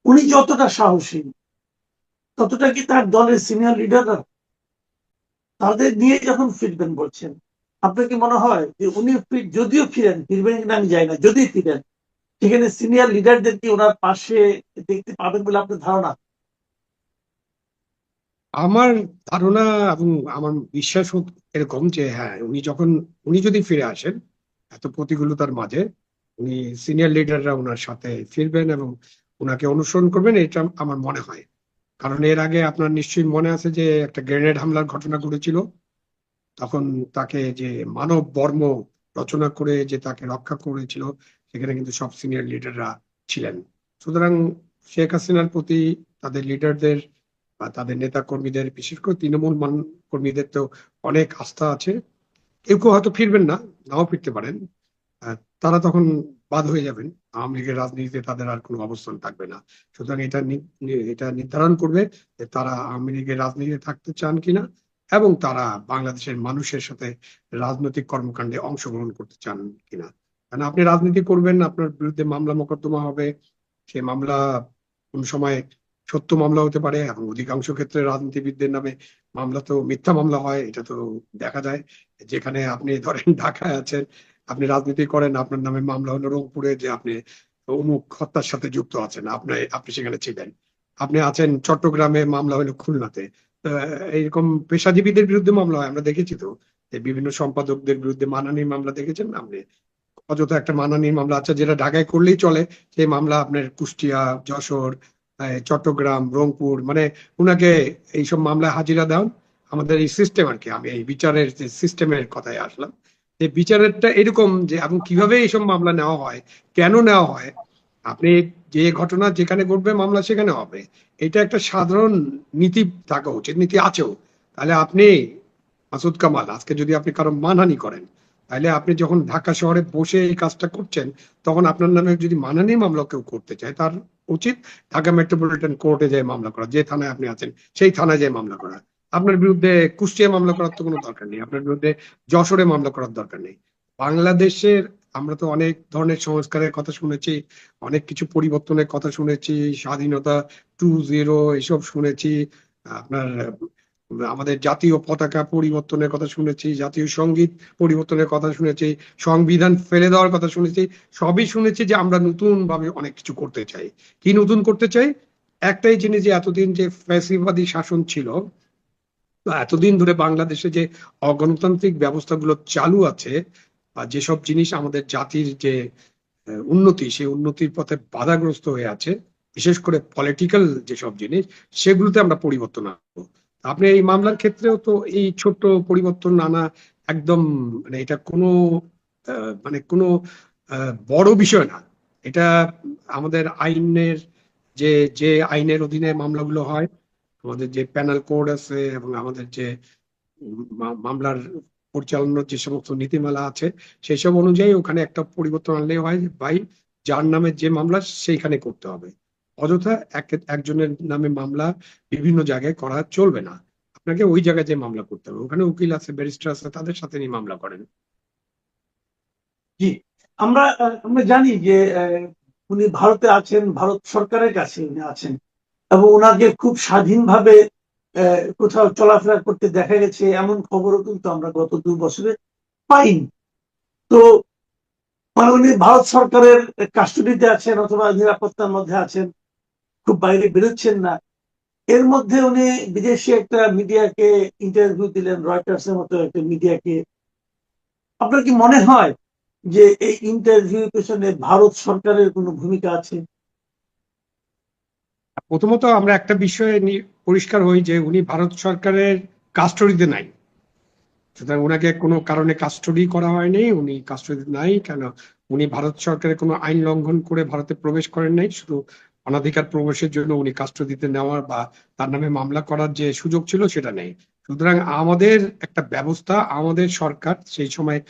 উনি যতটা সাহসী, ততটা কি তার দলের সিনিয়র লিডাররা তাদের নিয়ে যখন ফিরবেন বলছেন, আপনার কি মনে হয় যে উনি যদিও ফিরবেন কিনা আমি জানি না, যদি ফিরেন সেখানে সিনিয়র লিডারদের কি ওনার পাশে দেখতে পাবেন বলে আপনার ধারণা? আমার ধারণা এবং আমার বিশ্বাস এরকম যে হ্যাঁ, উনি যদি ফিরে আসেন এত প্রতিকূলতার মাঝে, উনি সিনিয়র লিডাররা ওনার সাথে ফিরবেন এবং ওনাকে অনুসরণ করবেন, এটা আমার মনে হয়। কারণ এর আগে আপনার নিশ্চয়ই মনে আছে যে একটা গ্রেনেড হামলার ঘটনা ঘটেছিল। তখন তাকে যে মানব বর্ম রচনা করে যে তাকে রক্ষা করেছিল, সেখানে কিন্তু সব সিনিয়র লিডাররা ছিলেন। সুতরাং শেখ হাসিনার প্রতি তাদের লিডারদের বা তাদের নেতা কর্মীদের, বিশেষ করে তৃণমূল কর্মীদের তো অনেক আস্থা আছে। কেউ কেউ হয়তো ফিরবেন না, নাও ফিরতে পারেন। তারা তখন বাদ হয়ে যাবেন, আওয়ামী লীগের রাজনীতিতে তাদের আর কোনো অবস্থান থাকবে না। সুতরাং এটা নির্ধারণ করবে যে তারা আওয়ামী লীগের রাজনীতিতে থাকতে চান কিনা, এবং তারা বাংলাদেশের মানুষের সাথে রাজনৈতিক কর্মকাণ্ডে অংশগ্রহণ করতে চান কিনা। কারণ আপনি রাজনীতি করবেন, আপনার বিরুদ্ধে মামলা মোকদ্দমা হবে। সেই মামলা কোন সময় সত্য মামলা হতে পারে, এবং অধিকাংশ ক্ষেত্রে রাজনীতিবিদদের নামে মামলা তো মিথ্যা মামলা হয়, এটা তো দেখা যায়। যেখানে আপনি ধরেন ঢাকায় আছেন, আপনি রাজনীতি করেন, আপনার নামে মামলা হলো রংপুরে যে আপনি অমুক হত্যার সাথে যুক্ত আছেন, আপনি সেখানে ছিলেন। আপনি আছেন চট্টগ্রামে, মামলা হলো খুলনাতে। এইরকম পেশাজীবীদের বিরুদ্ধে মামলা হয়, আমরা দেখেছি তো। বিভিন্ন সম্পাদকদের বিরুদ্ধে মানহানির মামলা দেখেছেন না আপনি? অযথা একটা মানহানির মামলা আছে যেটা ঢাকায় করলেই চলে, সেই মামলা আপনার কুষ্টিয়া, যশোর, চট্টগ্রাম, রংপুর, মানে উনাকে এইসব মামলায় হাজিরা দেন। আমাদের এই সিস্টেম আর কি, আমি এই বিচারের যে সিস্টেমের কথায় আসলাম, যে বিচারেরটা এরকম যে এবং কিভাবে এইসব মামলা নেওয়া হয়, কেন নেওয়া হয়, আপনি যে ঘটনা যেখানে ঘটবে মামলা সেখানে হবে, এটা একটা সাধারণ নীতি থাকা উচিত, নীতি আছেও। তাহলে আপনি মাসুদ কামাল আজকে যদি আপনি কারো মানহানি করেন, তাহলে আপনি যখন ঢাকা শহরে বসে এই কাজটা করছেন, তখন আপনার নামে যদি মানহানি মামলা কেউ করতে চায়, তার উচিত ঢাকা মেট্রোপলিটন কোর্টে যায় মামলা করা, যে থানায় আপনি আছেন সেই থানায় যায় মামলা করা। আপনার বিরুদ্ধে কুষ্টিয়া মামলা করার তো কোনো দরকার নেই, আপনার বিরুদ্ধে যশোরে মামলা করার দরকার নেই। বাংলাদেশের আমরা তো অনেক ধরনের সংস্কারের কথা শুনেছি, অনেক কিছু পরিবর্তনের কথা শুনেছি, স্বাধীনতা 2.0 এসব শুনেছি, আপনার আমাদের জাতীয় পতাকা পরিবর্তনের কথা শুনেছি, জাতীয় সঙ্গীত পরিবর্তনের কথা শুনেছি, সংবিধান ফেলে দেওয়ার কথা শুনেছি। সবই শুনেছি যে আমরা নতুন ভাবে অনেক কিছু করতে চাই। কি নতুন করতে চাই? একটাই জিনিস, যে এতদিন যে ফ্যাসিবাদী শাসন ছিল, তো এতদিন ধরে বাংলাদেশে যে অগণতান্ত্রিক ব্যবস্থাগুলো চালু আছে, বা যেসব জিনিস আমাদের জাতির যে উন্নতি, সেই উন্নতির পথে বাধাগ্রস্ত হয়ে আছে, বিশেষ করে পলিটিক্যাল যেসব জিনিস, সেগুলোতে আমরা পরিবর্তন আনবো। আপনি এই মামলার ক্ষেত্রেও তো এই ছোট্ট পরিবর্তন আনা একদম, মানে এটা কোনো মানে কোনো বড় বিষয় না। এটা আমাদের আইনের যে যে আইনের অধীনে মামলাগুলো হয়, আমাদের যে প্যানাল কোড আছে এবং আমাদের যে মামলার পরিচালনার যে সমস্ত নীতিমালা আছে, সেই সব অনুযায়ী ওখানে একটা পরিবর্তন আনলেই হয়, ভাই যার নামে যে মামলা সেইখানে করতে হবে। অযথা একজনের নামে মামলা বিভিন্ন জায়গায় করা চলবে না, আপনাকে ওই জায়গায় যে মামলা করতে হবে, ওখানে উকিল আছে, ব্যারিস্টার আছে, তাদের সাথে নিয়ে মামলা করেন। জি, আমরা আমরা জানি যে উনি ভারতে আছেন, ভারত সরকারের কাছে উনি আছেন, এবং ওনাকে খুব স্বাধীনভাবে কোথাও চলাফেরা করতে দেখা গেছে, এমন খবরও কিন্তু আমরা গত 2 বছরে পাইনি। তো মানে উনি ভারত সরকারের কাস্টডিতে আছেন অথবা নিরাপত্তার মধ্যে আছেন, খুব বাইরে বেরোচ্ছেন না। এর মধ্যে উনি বিদেশি একটা মিডিয়াকে ইন্টারভিউ দিলেন, রয়টার্স এর মতো একটা মিডিয়াকে। আপনার কি মনে হয় যে এই ইন্টারভিউ পেছনে ভারত সরকারের কোনো ভূমিকা আছে? প্রথমত আমরা একটা বিষয়ে পরিষ্কার হই যে উনি ভারত সরকারের কাস্টডিতে নাই, সুতরাং ওনাকে কোনো কারণে কাস্টডি করা হয়নি, উনি কাস্টডিতে নাই। কেন? উনি ভারত সরকারের কোনো আইন লঙ্ঘন করে ভারতে প্রবেশ করেন নাই, শুধু অনধিকার প্রবেশের জন্য উনি কাস্টডিতে নেওয়ার বা তার নামে মামলা করার যে সুযোগ ছিল সেটা নেই। সুতরাং আমাদের একটা ব্যবস্থা, আমাদের সরকার সেই সময়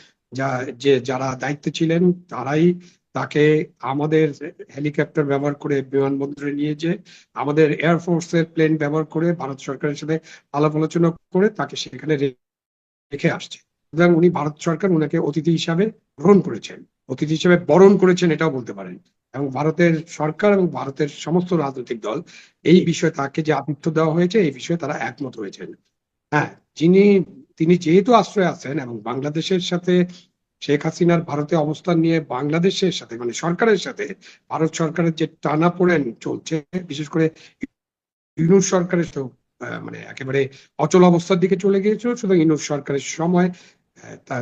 যারা দায়িত্বে ছিলেন তারাই তাকে আমাদের হেলিকপ্টার ব্যবহার করে বিমানবন্দরে নিয়ে যে, আমাদের এয়ারফোর্সের প্লেন ব্যবহার করে ভারত সরকারের সাথে আলাপ আলোচনা করে তাকে সেখানে রেখে আসছে। সুতরাং উনি ভারত সরকার উনাকে অতিথি হিসাবে গ্রহণ করেছেন, অতিথি হিসাবে বরণ করেছেন, এটাও বলতে পারেন। এবং ভারতের সরকার এবং ভারতের সমস্ত রাজনৈতিক দল এই বিষয়ে তাকে যে আতিথ্য দেওয়া হয়েছে এই বিষয়ে তারা একমত হয়েছেন। হ্যাঁ, তিনি যেহেতু আশ্রয় আছেন এবং বাংলাদেশের সাথে শেখ হাসিনার ভারতে অবস্থান নিয়ে বাংলাদেশের সাথে মানে সরকারের সাথে ভারত সরকারের যে টানাপোড়েন চলছে, বিশেষ করে ইউনূস সরকারের তো মানে একেবারে অচল অবস্থার দিকে চলে গিয়েছিল। সুতরাং ইউনূস সরকারের সময়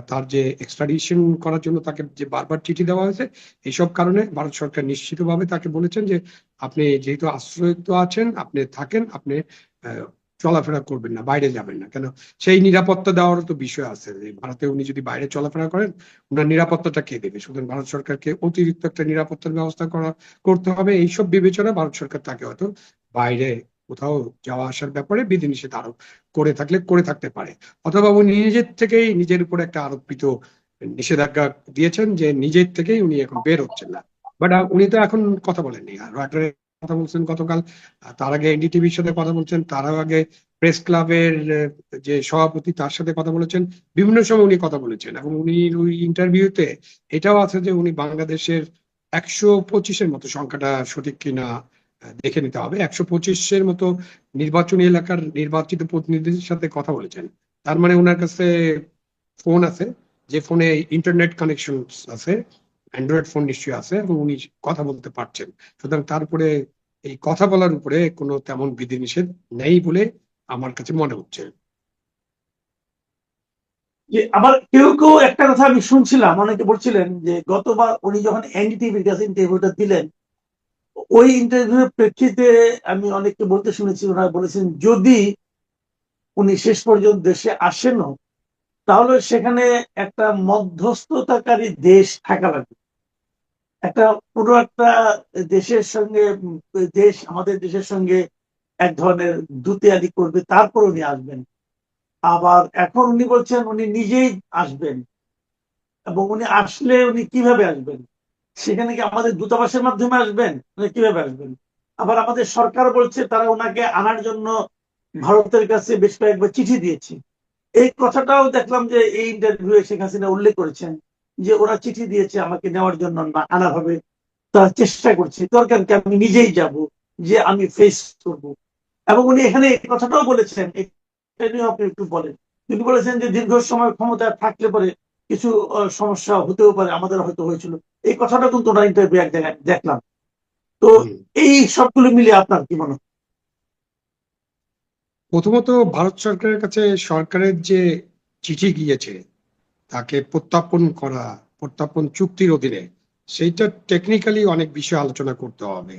তার যে এক্সট্রাডিশন করার জন্য তাকে যে বারবার চিঠি দেওয়া হয়েছে, এইসব কারণে ভারত সরকার নিশ্চিতভাবে তাকে বলেছেন যে আপনি যেহেতু আশ্রয়িত আছেন, আপনি থাকেন, আপনি চলাফেরা করবেন না, বাইরে যাবেন না। কেন? সেই নিরাপত্তা দেওয়ারও তো বিষয় আছে, যে ভারতে উনি যদি বাইরে চলাফেরা করেন ওনার নিরাপত্তাটা কে দেবে? সুতরাং ভারত সরকারকে অতিরিক্ত একটা নিরাপত্তার ব্যবস্থা করতে হবে। এইসব বিবেচনা ভারত সরকার তাকে হয়তো বাইরে কোথাও যাওয়া আসার ব্যাপারে বিধিনিষেধ আরোপ করে থাকতে পারে, অথবা উনি নিজের থেকেই নিজের উপর একটা আরোপিত নিষেধাজ্ঞা দিয়েছেন যে নিজের থেকেই উনি এখন বের হচ্ছেন না। বাট উনি তো এখন কথা বলেননি, রয়টারের কথা বলছেন গতকাল, তার আগে এনডিটিভির সাথে কথা বলছেন, তার আগে প্রেস ক্লাবের যে সভাপতি তার সাথে কথা বলেছেন, বিভিন্ন সময় উনি কথা বলেছেন। এবং উনি ওই ইন্টারভিউতে এটাও আছে যে উনি বাংলাদেশের 125-এর মতো, সংখ্যাটা সঠিক কিনা দেখে নিতে হবে, 125-এর মতো নির্বাচনী এলাকার নির্বাচিত প্রতিনিধিদের সাথে কথা বলেছেন। তার মানে ওনার কাছে ফোন আছে, যে ফোনে ইন্টারনেট কানেকশন আছে, অ্যান্ড্রয়েড ফোন নিশ্চয়ই আছে, এবং উনি কথা বলতে পারছেন। সুতরাং তারপরে এই কথা বলার উপরে কোনো তেমন বিধিনিষেধ নেই বলে আমার কাছে মনে হচ্ছে। যে আবার কেউ কেউ একটা কথা আমি শুনছিলাম, অনেকে বলছিলেন যে গতবার উনি যখন এনডিটিভির কাছে ইন্টারভিউটা দিলেন, ওই ইন্টারভিউর প্রেক্ষিতে আমি অনেককে বলতে শুনেছি, ওনারা বলেছেন যদি উনি শেষ পর্যন্ত দেশে আসেনও, তাহলে সেখানে একটা মধ্যস্থতাকারী দেশ থাকা লাগবে। একটা পুরো একটা দেশের সঙ্গে দেশ আমাদের দেশের সঙ্গে এক ধরনের দুতিয়ালি করবে, তারপর উনি আসবেন। আবার এখন উনি বলছেন উনি নিজেই আসবেন, এবং উনি আসলে উনি কিভাবে আসবেন? সেখানে কি আমাদের দূতাবাসের মাধ্যমে আসবেন, উনি কিভাবে আসবেন? আবার আমাদের সরকার বলছে তারা ওনাকে আনার জন্য ভারতের কাছে বেশ কয়েকবার চিঠি দিয়েছে। এই কথাটাও দেখলাম যে এই ইন্টারভিউ শেখ হাসিনা উল্লেখ করেছেন যে ওরা চিঠি দিয়েছে আমাকে নেওয়ার জন্য, না আনাভাবে তারা চেষ্টা করছে, দরকার কি আমি নিজেই যাব, যে আমি ফেস করব। এবং উনি এখানে এই কথাটাও বলেছেন, এটা নিয়ে আপনি একটু বলেন। তিনি বলেছেন যে দীর্ঘ সময় ক্ষমতায় থাকলে পরে কিছু সমস্যা হতেও পারে, আমাদের হয়তো হয়েছিল। এই কথাটা কিন্তু ওনার ইন্টারভিউ এক জায়গায় দেখলাম। তো হুম। এই সবগুলো মিলিয়ে আপনার কি মনে হয়? প্রথমত ভারত সরকারের কাছে সরকারের যে চিঠি গিয়েছে তাকে প্রত্যাপন চুক্তির অধীনে, সেইটা টেকনিক্যালি অনেক বিষয় আলোচনা করতে হবে।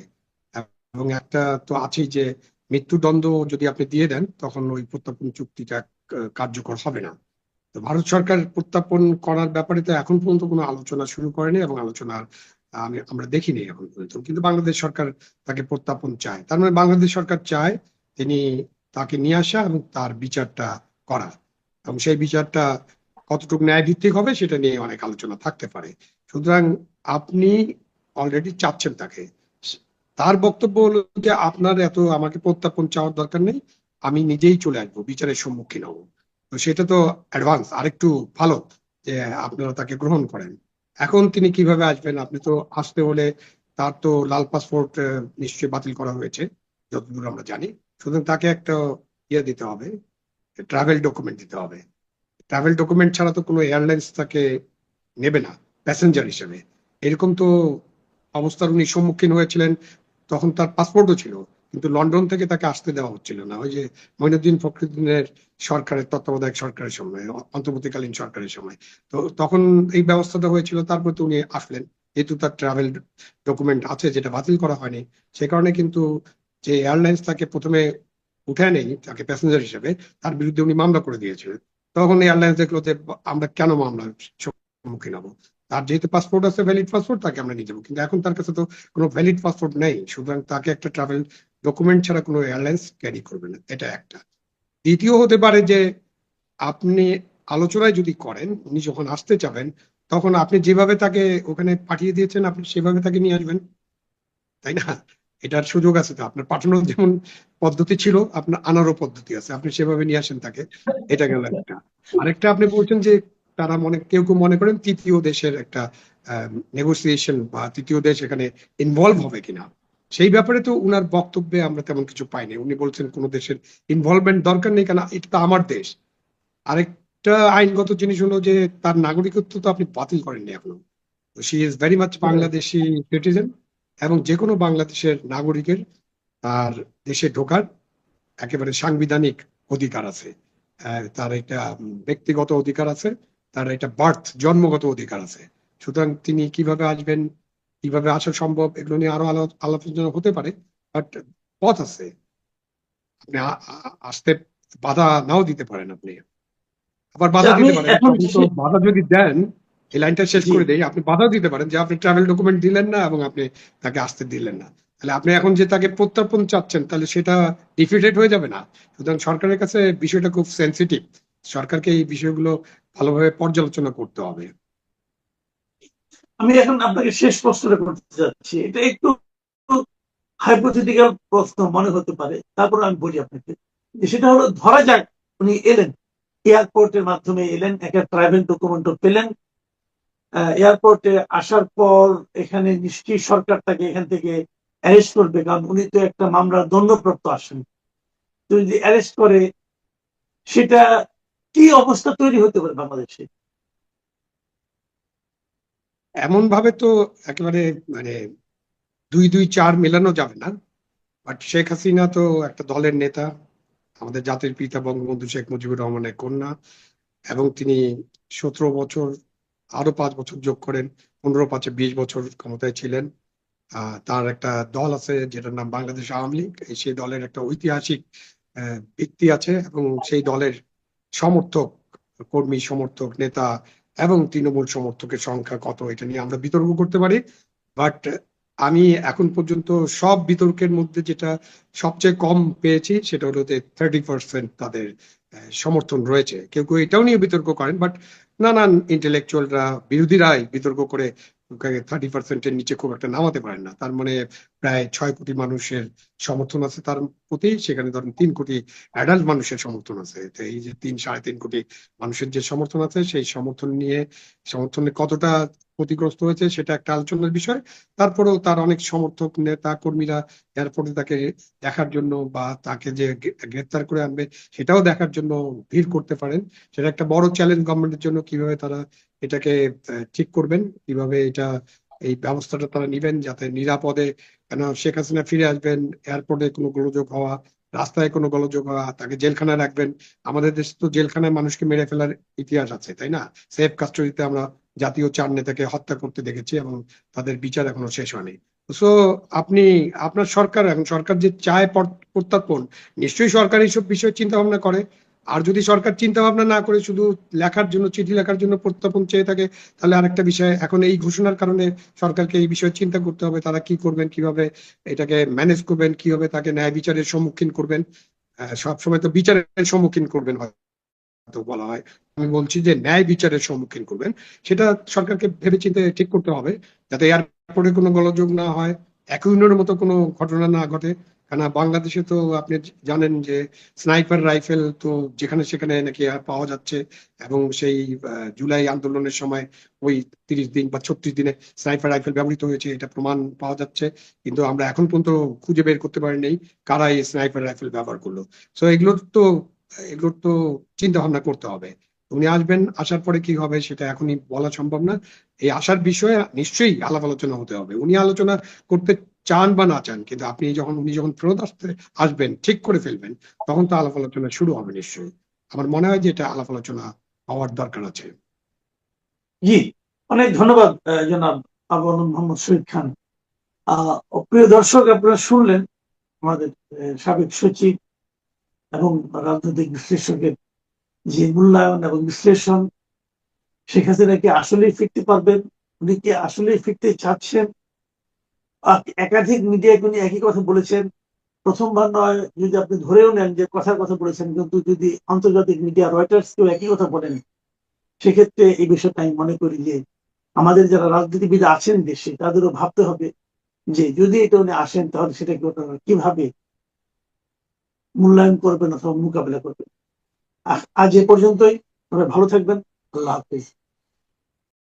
এবং একটা তো আছেই যে মৃত্যুদণ্ড যদি আপনি দিয়ে দেন তখন ওই প্রত্যাপন চুক্তিটা কার্যকর হবে না। তো ভারত সরকার প্রত্যাপন করার ব্যাপারে তো এখন পর্যন্ত কোনো আলোচনা শুরু করেনি, এবং আলোচনার আমরা দেখিনি এখন পর্যন্ত। কিন্তু বাংলাদেশ সরকার তাকে প্রত্যাপন চায়, তার মানে বাংলাদেশ সরকার চায় তিনি তাকে নিয়ে আসা এবং তার বিচারটা করা, এবং সেই বিচারটা কতটুকু ন্যায় ভিত্তিক হবে সেটা নিয়ে অনেক আলোচনা থাকতে পারে। সুতরাং আপনি অলরেডি চাচ্ছেন তাকে, তার বক্তব্য হলো যে আপনার এত আমাকে প্রত্যাপন চাওয়ার দরকার নেই, আমি নিজেই চলে আসবো, বিচারের সম্মুখীন হবো। তো সেটা তো অ্যাডভান্স, আরেকটু ভালো যে আপনারা তাকে গ্রহণ করেন। এখন তিনি কিভাবে আসবেন? আপনি তো আসতে হলে তার তো লাল পাসপোর্ট নিশ্চয়ই বাতিল করা হয়েছে যতদূর আমরা জানি। সুতরাং তাকে একটা দিতে হবে, ট্রাভেল ডকুমেন্ট দিতে হবে। ট্রাভেল ডকুমেন্ট ছাড়া তো কোনো এয়ারলাইন্স তাকে নেবে না প্যাসেঞ্জার হিসেবে। এরকম তো অবস্থার উনি সম্মুখীন হয়েছিলেন, তখন তার পাসপোর্টও ছিল, কিন্তু লন্ডন থেকে তাকে আসতে দেওয়া হচ্ছিল না, ওই যে মঈনুদ্দিন ফখরুদ্দিনের সরকারের তত্ত্বাবধায়ক সরকারের সময়, অন্তর্বর্তীকালীন সরকারের সময়। তো তখন এই ব্যবস্থাটা হয়েছিল, তারপর তো উনি আসলেন, যেহেতু তার ট্রাভেল ডকুমেন্ট আছে যেটা বাতিল করা হয়নি। সে কারণে কিন্তু যে এয়ারলাইন্স তাকে প্রথমে উঠে নেই তাকে প্যাসেঞ্জার হিসেবে, তার বিরুদ্ধে উনি মামলা করে দিয়েছিলেন। তখন এয়ারলাইন্স দেখলো যে আমরা কেন মামলার সম্মুখীন হবো, তার যেহেতু পাসপোর্ট আছে, ভ্যালিড পাসপোর্ট, তাকে আমরা নিয়ে যাবো। কিন্তু এখন তার কাছে তো কোনো ভ্যালিড পাসপোর্ট নেই, সুতরাং তাকে একটা ট্রাভেল ডকুমেন্ট ছাড়া কোনো এয়ারলাইন্স ক্যারি করবে না, এটা একটা। দ্বিতীয় হতে পারে যে আপনি আলোচনায় যদি করেন, উনি যখন আসতে চাবেন তখন আপনি যেভাবে তাকে ওখানে পাঠিয়ে দিয়েছেন আপনি সেভাবে তাকে নিয়ে আসবেন, তাই না? এটার সুযোগ আছে তো, আপনার পাঠানোর যেমন পদ্ধতি ছিল আপনার আনারও পদ্ধতি আছে, আপনি সেভাবে নিয়ে আসেন তাকে। এটা গেল একটা। আরেকটা, আপনি বলছেন যে তারা কেউ কেউ মনে করেন তৃতীয় দেশের একটা নেগোসিয়েশন বা তৃতীয় দেশ এখানে ইনভলভ হবে কিনা। সেই ব্যাপারে তো উনার বক্তব্যে আমরা তেমন কিছু পাইনি। উনি বলছেন কোনো দেশের ইনভলভমেন্ট দরকার নেই, কারণ এটা তো আমার দেশ। আরেকটা আইনগত জিনিস হলো যে তার নাগরিকত্ব তো আপনি বাতিল করেননি এখনো। She is very much Bangladeshi citizen, এবং যে কোনো বাংলাদেশের নাগরিকের তার দেশে ঢোকার একেবারে সাংবিধানিক অধিকার আছে। তার একটা ব্যক্তিগত অধিকার আছে, তার একটা জন্মগত অধিকার আছে। সুতরাং তিনি কিভাবে আসবেন, কিভাবে আসা সম্ভব, এগুলো নিয়ে আরো আলোচনা হতে পারে। বাট পথ আছে, আপনি আসতে বাধা নাও দিতে পারেন, আপনি আবার বাধা আমি দিতে পারেন। এখন তখন তো বাধা যদি দেন, এই লাইনটা শেষ জি, করে দেই, আপনি বাধা দিতে পারেন যে আপনি ট্রাভেল ডকুমেন্ট দিলেন না এবং আপনি তাকে আসতে দিলেন না, তাহলে আপনি এখন যে তাকে প্রত্যার্পণ চাচ্ছেন তাহলে সেটা ডিফিটেড হয়ে যাবে না? সুতরাং সরকারের কাছে বিষয়টা খুব সেন্সিটিভ, সরকারকে এই বিষয়গুলো ভালোভাবে পর্যালোচনা করতে হবে। আমি এখন আপনাকে শেষ প্রশ্নটা করতে যাচ্ছি, এটা একটু হাইপোথেটিক্যাল প্রশ্ন মনে হতে পারে, তারপর আমি বলি আপনাকে। যে সেটা হলো, ধরা যাক উনি এলেন, এয়ারপোর্টের মাধ্যমে এলেন, একটা ট্রাভেল ডকুমেন্টও পেলেন। এয়ারপোর্টে আসার পর এখানে নিশ্চয়ই সরকার তাকে এখান থেকে অ্যারেস্ট করবে, কারণ উনি তো একটা মামলার দণ্ডপ্রাপ্ত আছেন। তো যদি অ্যারেস্ট করে, সেটা কি অবস্থা তৈরি হতে পারে বাংলাদেশে? এমন ভাবে তো একেবারে মানে 2-2-4 মেলানো যাবে না। বাট শেখ হাসিনা তো একটা দলের নেতা, আমাদের জাতির পিতা বঙ্গবন্ধু শেখ মুজিবুর রহমানের কন্যা, এবং তিনি 17 বছর, আরো 5 বছর যোগ করেন, 15-5-20 বছর ক্ষমতায় ছিলেন। তার একটা দল আছে যেটার নাম বাংলাদেশ আওয়ামী লীগ। সেই দলের একটা ঐতিহাসিক ভিত্তি আছে এবং সেই দলের সমর্থক, কর্মী সমর্থক, নেতা এবং তৃণমূল সমর্থকের সংখ্যা কত এটা নিয়ে আমরা বিতর্ক করতে পারি। বাট আমি এখন পর্যন্ত সব বিতর্কের মধ্যে যেটা সবচেয়ে কম পেয়েছি সেটা হলো যে 30% তাদের সমর্থন রয়েছে। কেউ কেউ এটাও নিয়ে বিতর্ক করেন, বাট নানান ইন্টেলেকচুয়ালরা, বিরোধীরাই বিতর্ক করে 30%-এর নিচে খুব একটা নামাতে পারেন না। তার মানে প্রায় 6 কোটি মানুষের সমর্থন আছে তার প্রতি, সেখানে ধরেন 3 কোটি অ্যাডাল্ট মানুষের সমর্থন আছে। তো এই যে 3-3.5 কোটি মানুষের যে সমর্থন আছে, সেই সমর্থনে কতটা ক্ষতিগ্রস্ত হয়েছে সেটা একটা আলোচনার বিষয়। তারপরেও তার অনেক সমর্থক, নেতা কর্মীরা এয়ারপোর্টে তাকে দেখার জন্য বা তাকে যে গ্রেপ্তার করে আনবে সেটাও দেখার জন্য ভিড় করতে পারেন। সেটা একটা বড় চ্যালেঞ্জ গভর্নমেন্টের জন্য, কিভাবে তারা এটাকে ঠিক করবেন, কিভাবে এই ব্যবস্থাটা তারা নিবেন যাতে নিরাপদে, কেন শেখ হাসিনা ফিরে আসবেন, এয়ারপোর্টে কোনো গোলযোগ হওয়া, রাস্তায় কোনো গোলযোগ হওয়া, তাকে জেলখানায় রাখবেন। আমাদের দেশে তো জেলখানায় মানুষকে মেরে ফেলার ইতিহাস আছে, তাই না? সেফ কাস্টডিতে আমরা জাতীয় 4 নেতাকে হত্যা করতে দেখেছি এবং তাদের বিচার এখনো শেষ হয়নি। সো আপনার সরকার, এখন সরকার যে চায় প্রত্যর্পণ, নিশ্চয়ই সরকার এইসব বিষয়ে চিন্তা ভাবনা করে। আর যদি সরকার চিন্তা ভাবনা না করে শুধু লেখার জন্য, চিঠি লেখার জন্য প্রত্যর্পণ চেয়ে থাকে, তাহলে আরেকটা বিষয়, এখন এই ঘোষণার কারণে সরকারকে এই বিষয়ে চিন্তা করতে হবে তারা কি করবেন, কিভাবে এটাকে ম্যানেজ করবেন, কিভাবে তাকে ন্যায় বিচারের সম্মুখীন করবেন। সবসময় তো বিচারের সম্মুখীন করবেন হয়তো বলা হয়, আমি বলছি যে ন্যায় বিচারের সম্মুখীন করবেন। সেটা সরকারকে ভেবে চিন্তে ঠিক করতে হবে যাতে এয়ারপোর্টে কোনো গোলযোগ না হয়, একুইনোর মতো কোনো ঘটনা না ঘটে। কেন বাংলাদেশে তো আপনি জানেন যে স্নাইপার রাইফেল তো যেখানে সেখানে নাকি পাওয়া যাচ্ছে, এবং সেই জুলাই আন্দোলনের সময় ওই 30 দিন বা 36 দিনে স্নাইপার রাইফেল ব্যবহৃত হয়েছে, এটা প্রমাণ পাওয়া যাচ্ছে। কিন্তু আমরা এখন পর্যন্ত খুঁজে বের করতে পারিনি কারা এই স্নাইপার রাইফেল ব্যবহার করলো। সো এগুলোর তো চিন্তা ভাবনা করতে হবে। উনি আসবেন, আসার পরে কি হবে সেটা এখনই বলা সম্ভব না। এই আসার বিষয়ে নিশ্চয়ই আলাপ আলোচনা হতে হবে। উনি আলোচনা করতে চান বা না চান, কিন্তু উনি যখন ফেরত আসবেন, ঠিক করে ফেলবেন, তখন তো আলাপ আলোচনা শুরু হবে নিশ্চয়ই। আমার মনে হয় যে এটা আলাপ আলোচনা হওয়ার দরকার আছে। জি, অনেক ধন্যবাদ জনাব আবু আলম মোহাম্মদ শহীদ খান। প্রিয় দর্শক, আপনারা শুনলেন আমাদের সাবেক সচিব এবং রাজনৈতিক বিশ্লেষকের যে মূল্যায়ন এবং বিশ্লেষণ। শেখ হাসিনা কি আসলেই ফিরতে পারবেন? উনি কি আসলেই ফিরতে চাচ্ছেন? একাধিক মিডিয়ায় উনি একই কথা বলেছেন। প্রথমবার নয়, যদি আপনি ধরেও নেন যে কথার কথা বলেছেন, কিন্তু যদি আন্তর্জাতিক মিডিয়া রয়টার্স কেউ একই কথা বলেন, সেক্ষেত্রে এই বিষয়টা আমি মনে করি যে আমাদের যারা রাজনীতিবিদ আছেন দেশে তাদেরও ভাবতে হবে যে যদি এটা উনি আসেন তাহলে সেটাকে কিভাবে মূল্যায়ন করবেন অথবা মোকাবেলা করবেন। আজ এ পর্যন্তই। ভালো থাকবেন। আল্লাহ হাফিজ।